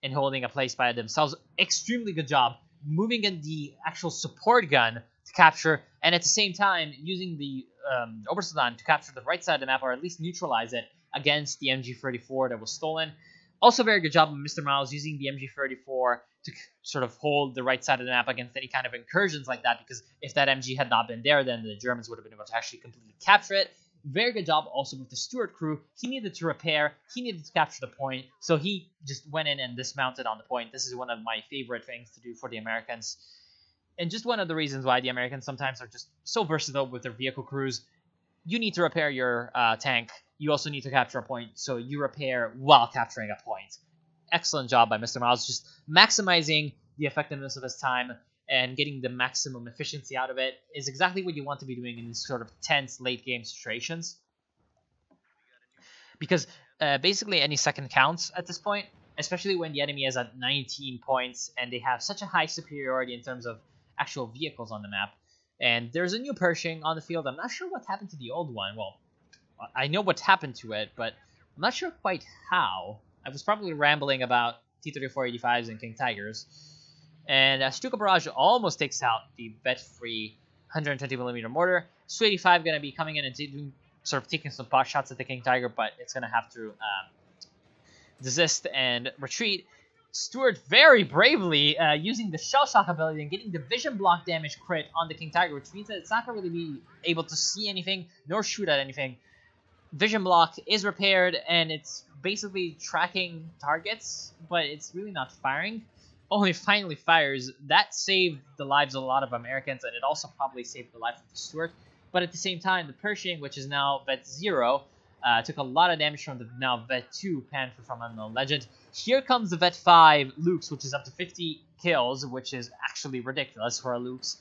in holding a place by themselves. Extremely good job moving in the actual support gun to capture, and at the same time using the Oberstleutnant to capture the right side of the map, or at least neutralize it against the MG34 that was stolen. Also very good job of Mr. Miles using the MG34 to sort of hold the right side of the map against any kind of incursions like that, because if that MG had not been there, then the Germans would have been able to actually completely capture it. Very good job also with the Stuart crew. He needed to repair. He needed to capture the point. So he just went in and dismounted on the point. This is one of my favorite things to do for the Americans. And just one of the reasons why the Americans sometimes are just so versatile with their vehicle crews. You need to repair your tank. You also need to capture a point. So you repair while capturing a point. Excellent job by Mr. Miles. Just maximizing the effectiveness of his time and getting the maximum efficiency out of it is exactly what you want to be doing in these sort of tense late-game situations. Because basically any second counts at this point, especially when the enemy is at 19 points and they have such a high superiority in terms of actual vehicles on the map. And there's a new Pershing on the field. I'm not sure what happened to the old one. Well, I know what happened to it, but I'm not sure quite how. I was probably rambling about T-3485s and King Tigers. And Stuka Barrage almost takes out the vet-free 120mm mortar. Su-85 going to be coming in and sort of taking some pot shots at the King Tiger, but it's going to have to desist and retreat. Stuart very bravely using the Shell Shock ability and getting the vision block damage crit on the King Tiger, which means that it's not going to really be able to see anything nor shoot at anything. Vision block is repaired, and it's basically tracking targets, but it's really not firing. Only finally fires. That saved the lives of a lot of Americans, and it also probably saved the life of the Stuart. But at the same time, the Pershing, which is now Vet 0, took a lot of damage from the now Vet 2 Panther from Unknown Legend. Here comes the Vet 5 Lukes, which is up to 50 kills, which is actually ridiculous for a Lukes.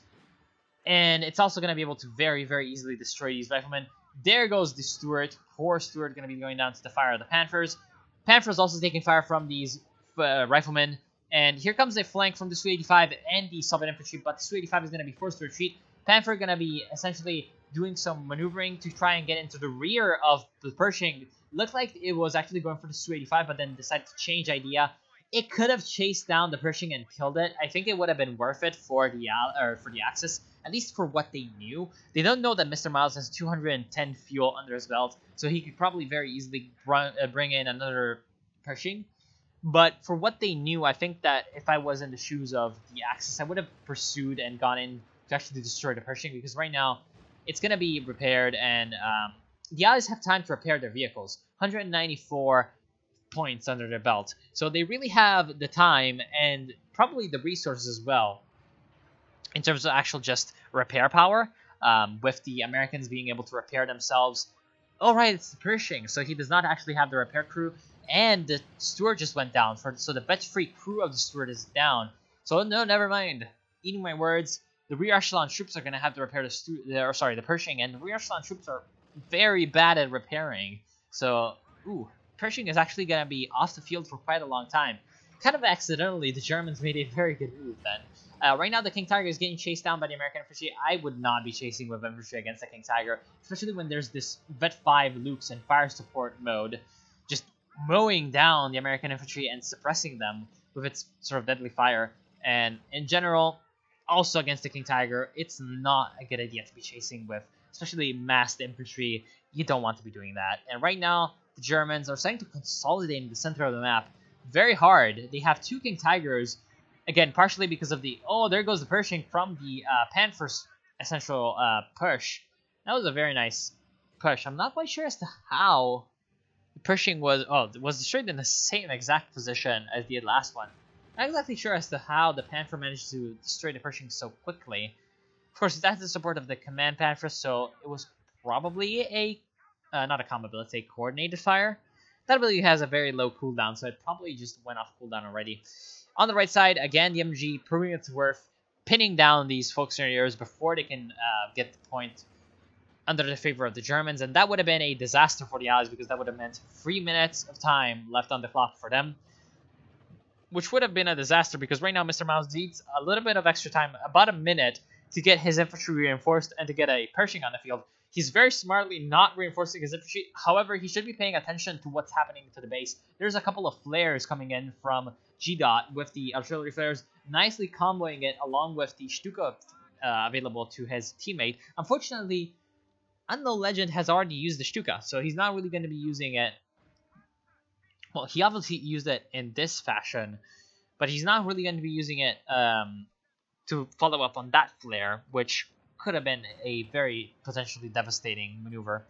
And it's also going to be able to very, very easily destroy these riflemen. There goes the Stuart. Poor Stuart going to be going down to the fire of the Panthers. Panthers also taking fire from these riflemen. And here comes a flank from the Su-85 and the Soviet infantry, but the Su-85 is going to be forced to retreat. Panther going to be essentially doing some maneuvering to try and get into the rear of the Pershing. Looked like it was actually going for the Su-85, but then decided to change idea. It could have chased down the Pershing and killed it. I think it would have been worth it for the Axis, at least for what they knew. They don't know that Mr. Miles has 210 fuel under his belt, so he could probably very easily bring in another Pershing. But for what they knew, I think that if I was in the shoes of the Axis, I would have pursued and gone in to actually destroy the Pershing, because right now it's going to be repaired, and the Allies have time to repair their vehicles. 194 points under their belt. So they really have the time and probably the resources as well in terms of actual just repair power, with the Americans being able to repair themselves. Oh, right, it's the Pershing, so he does not actually have the repair crew, and the Stuart just went down. So the bet-free crew of the Stuart is down. So no, never mind. Eating my words, the rear echelon troops are going to have to repair the Pershing, and the rear echelon troops are very bad at repairing. So, Pershing is actually going to be off the field for quite a long time. Kind of accidentally, the Germans made a very good move then. Right now, the King Tiger is getting chased down by the American infantry. I would not be chasing with infantry against the King Tiger, especially when there's this Vet 5 Lukes in fire support mode, just mowing down the American infantry and suppressing them with its sort of deadly fire. And in general, also against the King Tiger, it's not a good idea to be chasing with, especially massed infantry. You don't want to be doing that. And right now, the Germans are starting to consolidate in the center of the map very hard. They have 2 King Tigers, again, partially because of the... Oh, there goes the Pershing from the Panther's essential push. That was a very nice push. I'm not quite sure as to how the Pershing was... Oh, it was destroyed in the same exact position as the last one. Not exactly sure as to how the Panther managed to destroy the Pershing so quickly. Of course, it has the support of the Command Panther, so it was probably a... not a combat, but let's say coordinated fire. That ability has a very low cooldown, so it probably just went off cooldown already. On the right side, again, the MG proving its worth, pinning down these Volksgrenadiers before they can get the point under the favor of the Germans, and that would have been a disaster for the Allies, because that would have meant 3 minutes of time left on the clock for them, which would have been a disaster, because right now Mr. Miles needs a little bit of extra time, about a minute, to get his infantry reinforced and to get a Pershing on the field. He's very smartly not reinforcing his infantry. However, he should be paying attention to what's happening to the base. There's a couple of flares coming in from G-Dot with the artillery flares, nicely comboing it along with the Stuka available to his teammate. Unfortunately, Unknown Legend has already used the Stuka, so he's not really going to be using it. Well, he obviously used it in this fashion, but he's not really going to be using it to follow up on that flare, which could have been a very potentially devastating maneuver.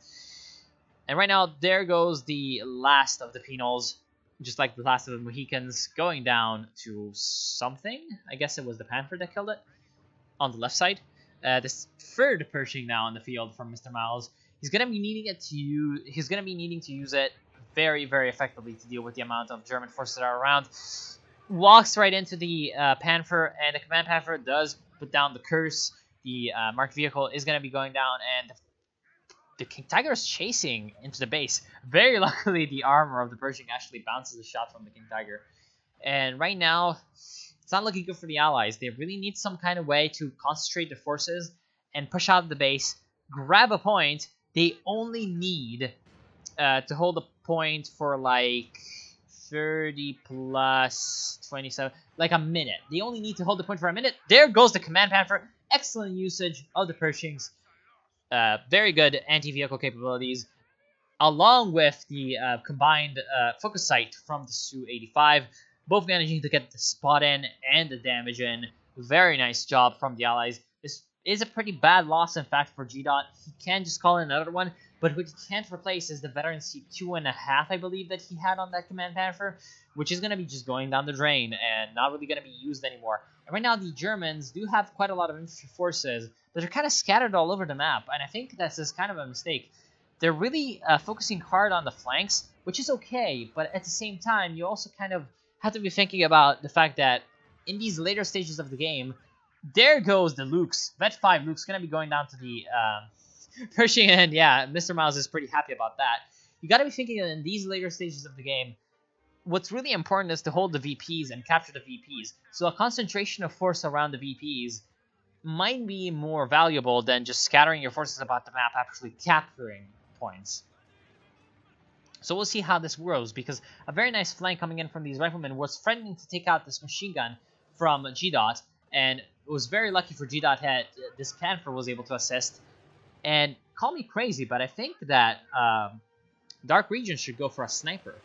And right now, there goes the last of the Penals, just like the last of the Mohicans, going down to something. I guess it was the Panther that killed it on the left side. This third Pershing now on the field from Mr. Miles. He's gonna be needing it to use. He's gonna be needing to use it very, very effectively to deal with the amount of German forces that are around. Walks right into the Panther, and the Command Panther does put down the curse. The marked vehicle is going to be going down, and the King Tiger is chasing into the base. Very luckily, the armor of the Pershing actually bounces a shot from the King Tiger. And right now, it's not looking good for the Allies. They really need some kind of way to concentrate their forces and push out of the base, grab a point. They only need to hold a point for like 30 plus 27, like a minute. They only need to hold the point for a minute. There goes the Command Panther. Excellent usage of the Pershings. Very good anti-vehicle capabilities, along with the combined focus sight from the Su-85. Both managing to get the spot in and the damage in. Very nice job from the Allies. This is a pretty bad loss, in fact, for G-Dot. He can just call in another one, but what he can't replace is the veteran C2.5, I believe, that he had on that Command Panther, which is going to be just going down the drain and not really going to be used anymore. And right now, the Germans do have quite a lot of infantry forces that are kind of scattered all over the map, and I think this is kind of a mistake. They're really focusing hard on the flanks, which is okay, but at the same time, you also kind of have to be thinking about the fact that in these later stages of the game, there goes the Lukes. Vet 5 Luke's going to be going down to the Pershing, and yeah, Mr. Miles is pretty happy about that. You got to be thinking that in these later stages of the game, what's really important is to hold the VPs and capture the VPs. So a concentration of force around the VPs might be more valuable than just scattering your forces about the map, actually capturing points. So we'll see how this grows, because a very nice flank coming in from these riflemen was threatening to take out this machine gun from G-Dot, and it was very lucky for G-Dot that this Panther was able to assist. And call me crazy, but I think that Dark Region should go for a sniper.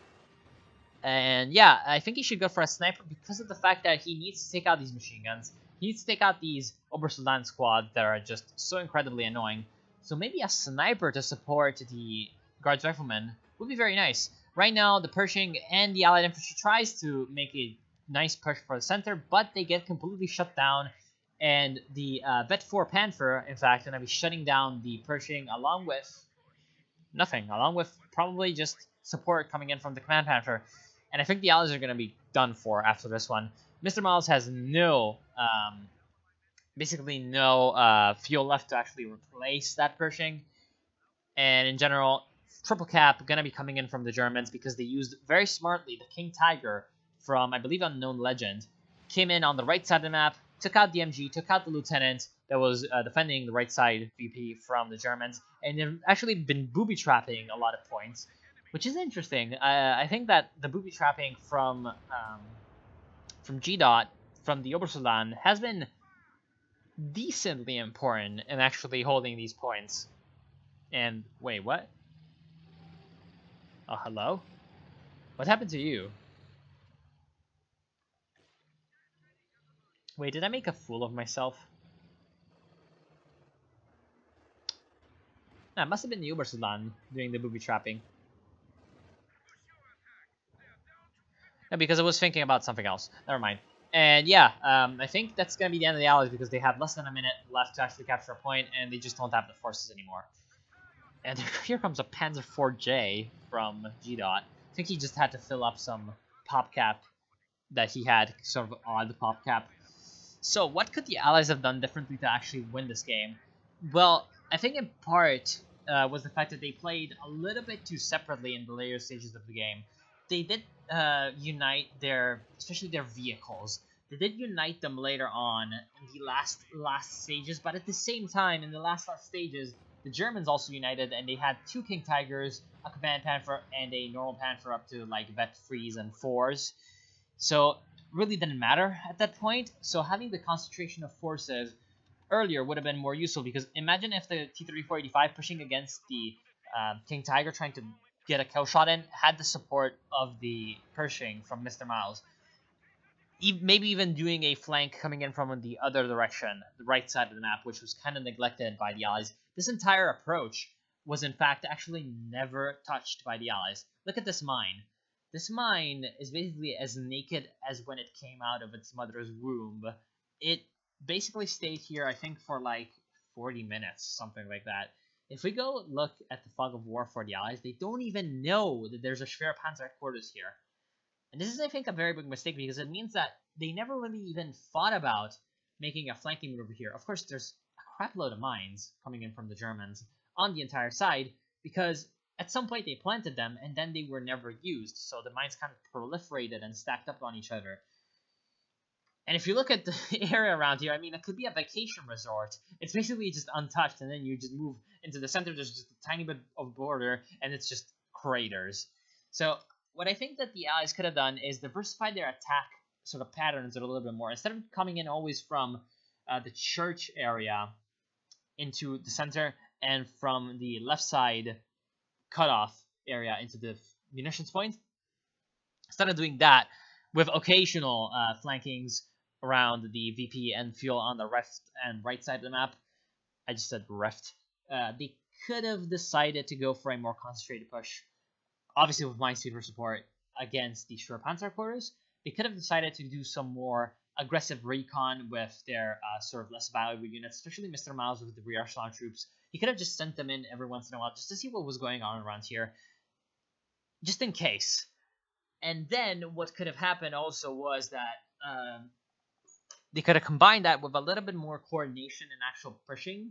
And yeah, I think he should go for a sniper because of the fact that he needs to take out these machine guns. He needs to take out these Obersoldaten squad that are just so incredibly annoying. So maybe a sniper to support the Guards Riflemen would be very nice. Right now, the Pershing and the Allied Infantry tries to make a nice push for the center, but they get completely shut down. And the Vet 4 Panther, in fact, going to be shutting down the Pershing along with nothing. Along with probably just support coming in from the Command Panther. And I think the Allies are going to be done for after this one. Mr. Miles has no, basically no fuel left to actually replace that Pershing. And in general, triple cap going to be coming in from the Germans because they used very smartly the King Tiger from, I believe, Unknown Legend. Came in on the right side of the map, took out the MG, took out the Lieutenant that was defending the right side VP from the Germans. And they've actually been booby-trapping a lot of points, which is interesting. I think that the booby-trapping from G-Dot, from the Obersoldaten, has been decently important in actually holding these points. And, wait, what? Oh, hello? What happened to you? Wait, did I make a fool of myself? Nah, it must have been the Obersoldaten doing the booby-trapping. No, because I was thinking about something else. Never mind. And yeah, I think that's going to be the end of the Allies because they have less than a minute left to actually capture a point, and they just don't have the forces anymore. And here comes a Panzer IV-J from G-Dot. I think he just had to fill up some pop cap that he had, sort of odd pop cap. So what could the Allies have done differently to actually win this game? Well, I think in part was the fact that they played a little bit too separately in the later stages of the game. They did unite especially their vehicles. They did unite them later on in the last stages, but at the same time, in the last stages, the Germans also united, and they had two King Tigers, a Command Panther, and a normal Panther up to like Vet 3s and 4s. So really didn't matter at that point. So having the concentration of forces earlier would have been more useful, because imagine if the T-3485 pushing against the King Tiger trying to get a kill shot in had the support of the Pershing from Mr. Miles. Maybe even doing a flank coming in from the other direction, the right side of the map, which was kind of neglected by the Allies. This entire approach was in fact actually never touched by the Allies. Look at this mine. This mine is basically as naked as when it came out of its mother's womb. It basically stayed here, I think, for like 40 minutes, something like that. If we go look at the fog of war for the Allies, they don't even know that there's a Schwerpanzer headquarters here. And this is, I think, a very big mistake, because it means that they never really even thought about making a flanking move over here. Of course, there's a crap load of mines coming in from the Germans on the entire side, because at some point they planted them and then they were never used. So the mines kind of proliferated and stacked up on each other. And if you look at the area around here, I mean, it could be a vacation resort. It's basically just untouched, and then you just move into the center. There's just a tiny bit of border, and it's just craters. So what I think that the Allies could have done is diversify their attack sort of patterns a little bit more. Instead of coming in always from the church area into the center, and from the left side cutoff area into the munitions point, instead of doing that, with occasional flankings around the VP and fuel on the left and right side of the map, I just said left, they could have decided to go for a more concentrated push. Obviously, with Minesweeper support against the Schwerpanzer quarters, they could have decided to do some more aggressive recon with their sort of less valuable units, especially Mr. Miles with the rear echelon troops. He could have just sent them in every once in a while just to see what was going on around here, just in case. And then what could have happened also was that they could have combined that with a little bit more coordination and actual pushing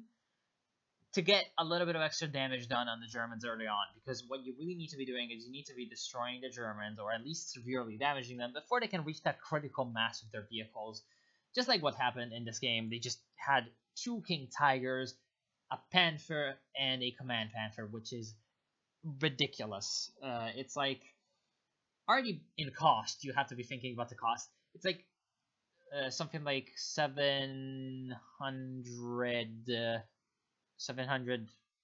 to get a little bit of extra damage done on the Germans early on, because what you really need to be doing is you need to be destroying the Germans, or at least severely damaging them, before they can reach that critical mass of their vehicles. Just like what happened in this game, they just had 2 King Tigers, a Panther, and a Command Panther, which is ridiculous. It's like, already in cost, you have to be thinking about the cost. It's like something like 700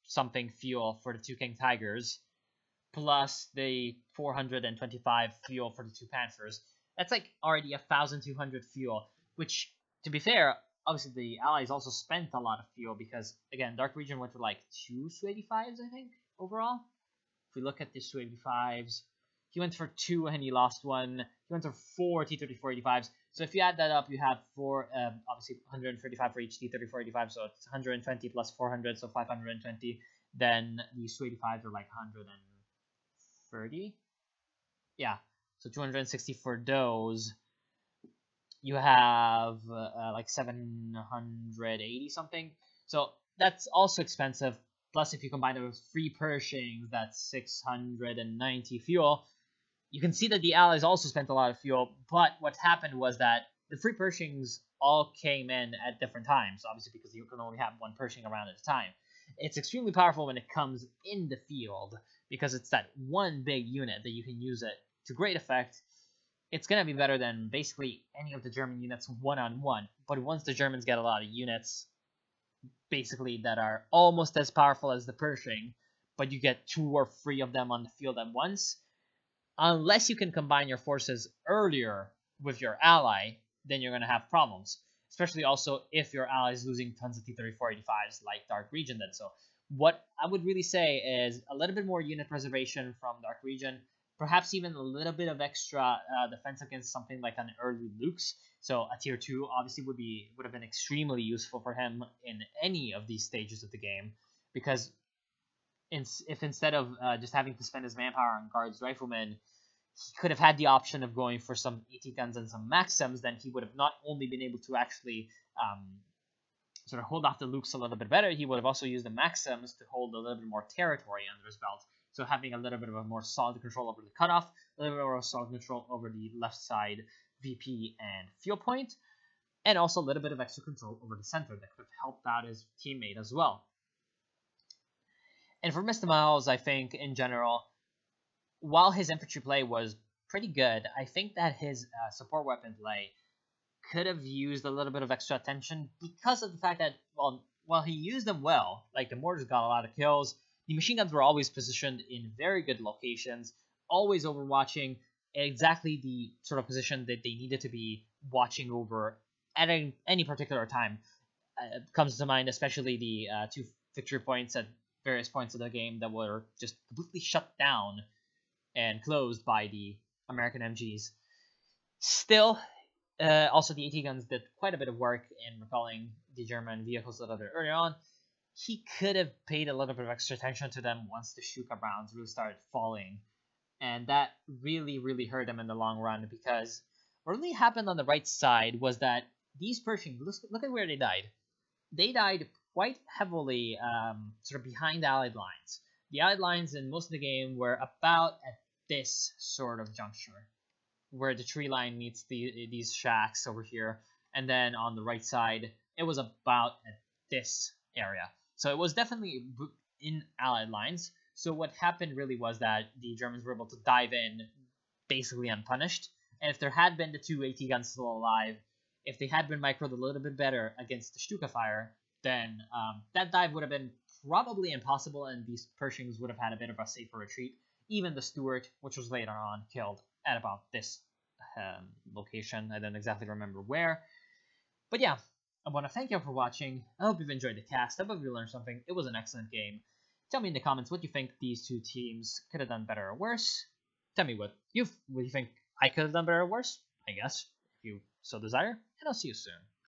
something fuel for the 2 King Tigers, plus the 425 fuel for the 2 Panthers. That's like already 1,200 fuel, which, to be fair, obviously the Allies also spent a lot of fuel, because, again, Dark Region went for like 2 Su-85s, I think, overall. If we look at the Su-85s, he went for 2 and he lost 1. He went for 4 T-34-85s. So if you add that up, you have obviously 135 for each T-34-85, so it's 120 plus 400, so 520. Then the Su-85s are like 130. Yeah, so 260 for those. You have like 780 something. So that's also expensive. Plus, if you combine it with 3 Pershings, that's 690 fuel. You can see that the Allies also spent a lot of fuel, but what happened was that the 3 Pershings all came in at different times, obviously because you can only have 1 Pershing around at a time. It's extremely powerful when it comes in the field, because it's that one big unit that you can use it to great effect. It's going to be better than basically any of the German units one-on-one, but once the Germans get a lot of units, basically, that are almost as powerful as the Pershing, but you get 2 or 3 of them on the field at once, unless you can combine your forces earlier with your ally, then you're going to have problems. Especially also if your ally is losing tons of T-34-85s like Dark Region did. So what I would really say is a little bit more unit preservation from Dark Region, perhaps even a little bit of extra defense against something like an early Lukes. So a tier 2 obviously would have been extremely useful for him in any of these stages of the game, because if instead of just having to spend his manpower on guards, riflemen, he could have had the option of going for some AT guns and some Maxims, then he would have not only been able to actually sort of hold off the Lukes a little bit better, he would have also used the Maxims to hold a little bit more territory under his belt. So having a little bit of a more solid control over the cutoff, a little bit more solid control over the left side VP and fuel point, and also a little bit of extra control over the center that could have helped out his teammate as well. And for Mr. Miles, I think, in general, while his infantry play was pretty good, I think that his support weapon play could have used a little bit of extra attention, because of the fact that, well, while he used them well, like the mortars got a lot of kills, the machine guns were always positioned in very good locations, always overwatching exactly the sort of position that they needed to be watching over at any particular time. Comes to mind especially the 2 victory points at various points of the game that were just completely shut down and closed by the American MGs. Still, also the AT guns did quite a bit of work in repelling the German vehicles a little bit early on. He could have paid a little bit of extra attention to them once the Stuka rounds really started falling, and that really, really hurt him in the long run, because what really happened on the right side was that these Pershings, look at where they died. They died quite heavily sort of behind the Allied lines. The Allied lines in most of the game were about at this sort of juncture, where the tree line meets these shacks over here, and then on the right side, it was about at this area. So it was definitely in Allied lines. So what happened really was that the Germans were able to dive in basically unpunished. And if there had been the 2 AT guns still alive, if they had been microed a little bit better against the Stuka fire, then that dive would have been probably impossible, and these Pershings would have had a bit of a safer retreat. Even the Stuart, which was later on killed at about this location. I don't exactly remember where. But yeah, I want to thank you for watching. I hope you've enjoyed the cast. I hope you learned something. It was an excellent game. Tell me in the comments what you think these 2 teams could have done better or worse. Tell me what you think I could have done better or worse, I guess, if you so desire. And I'll see you soon.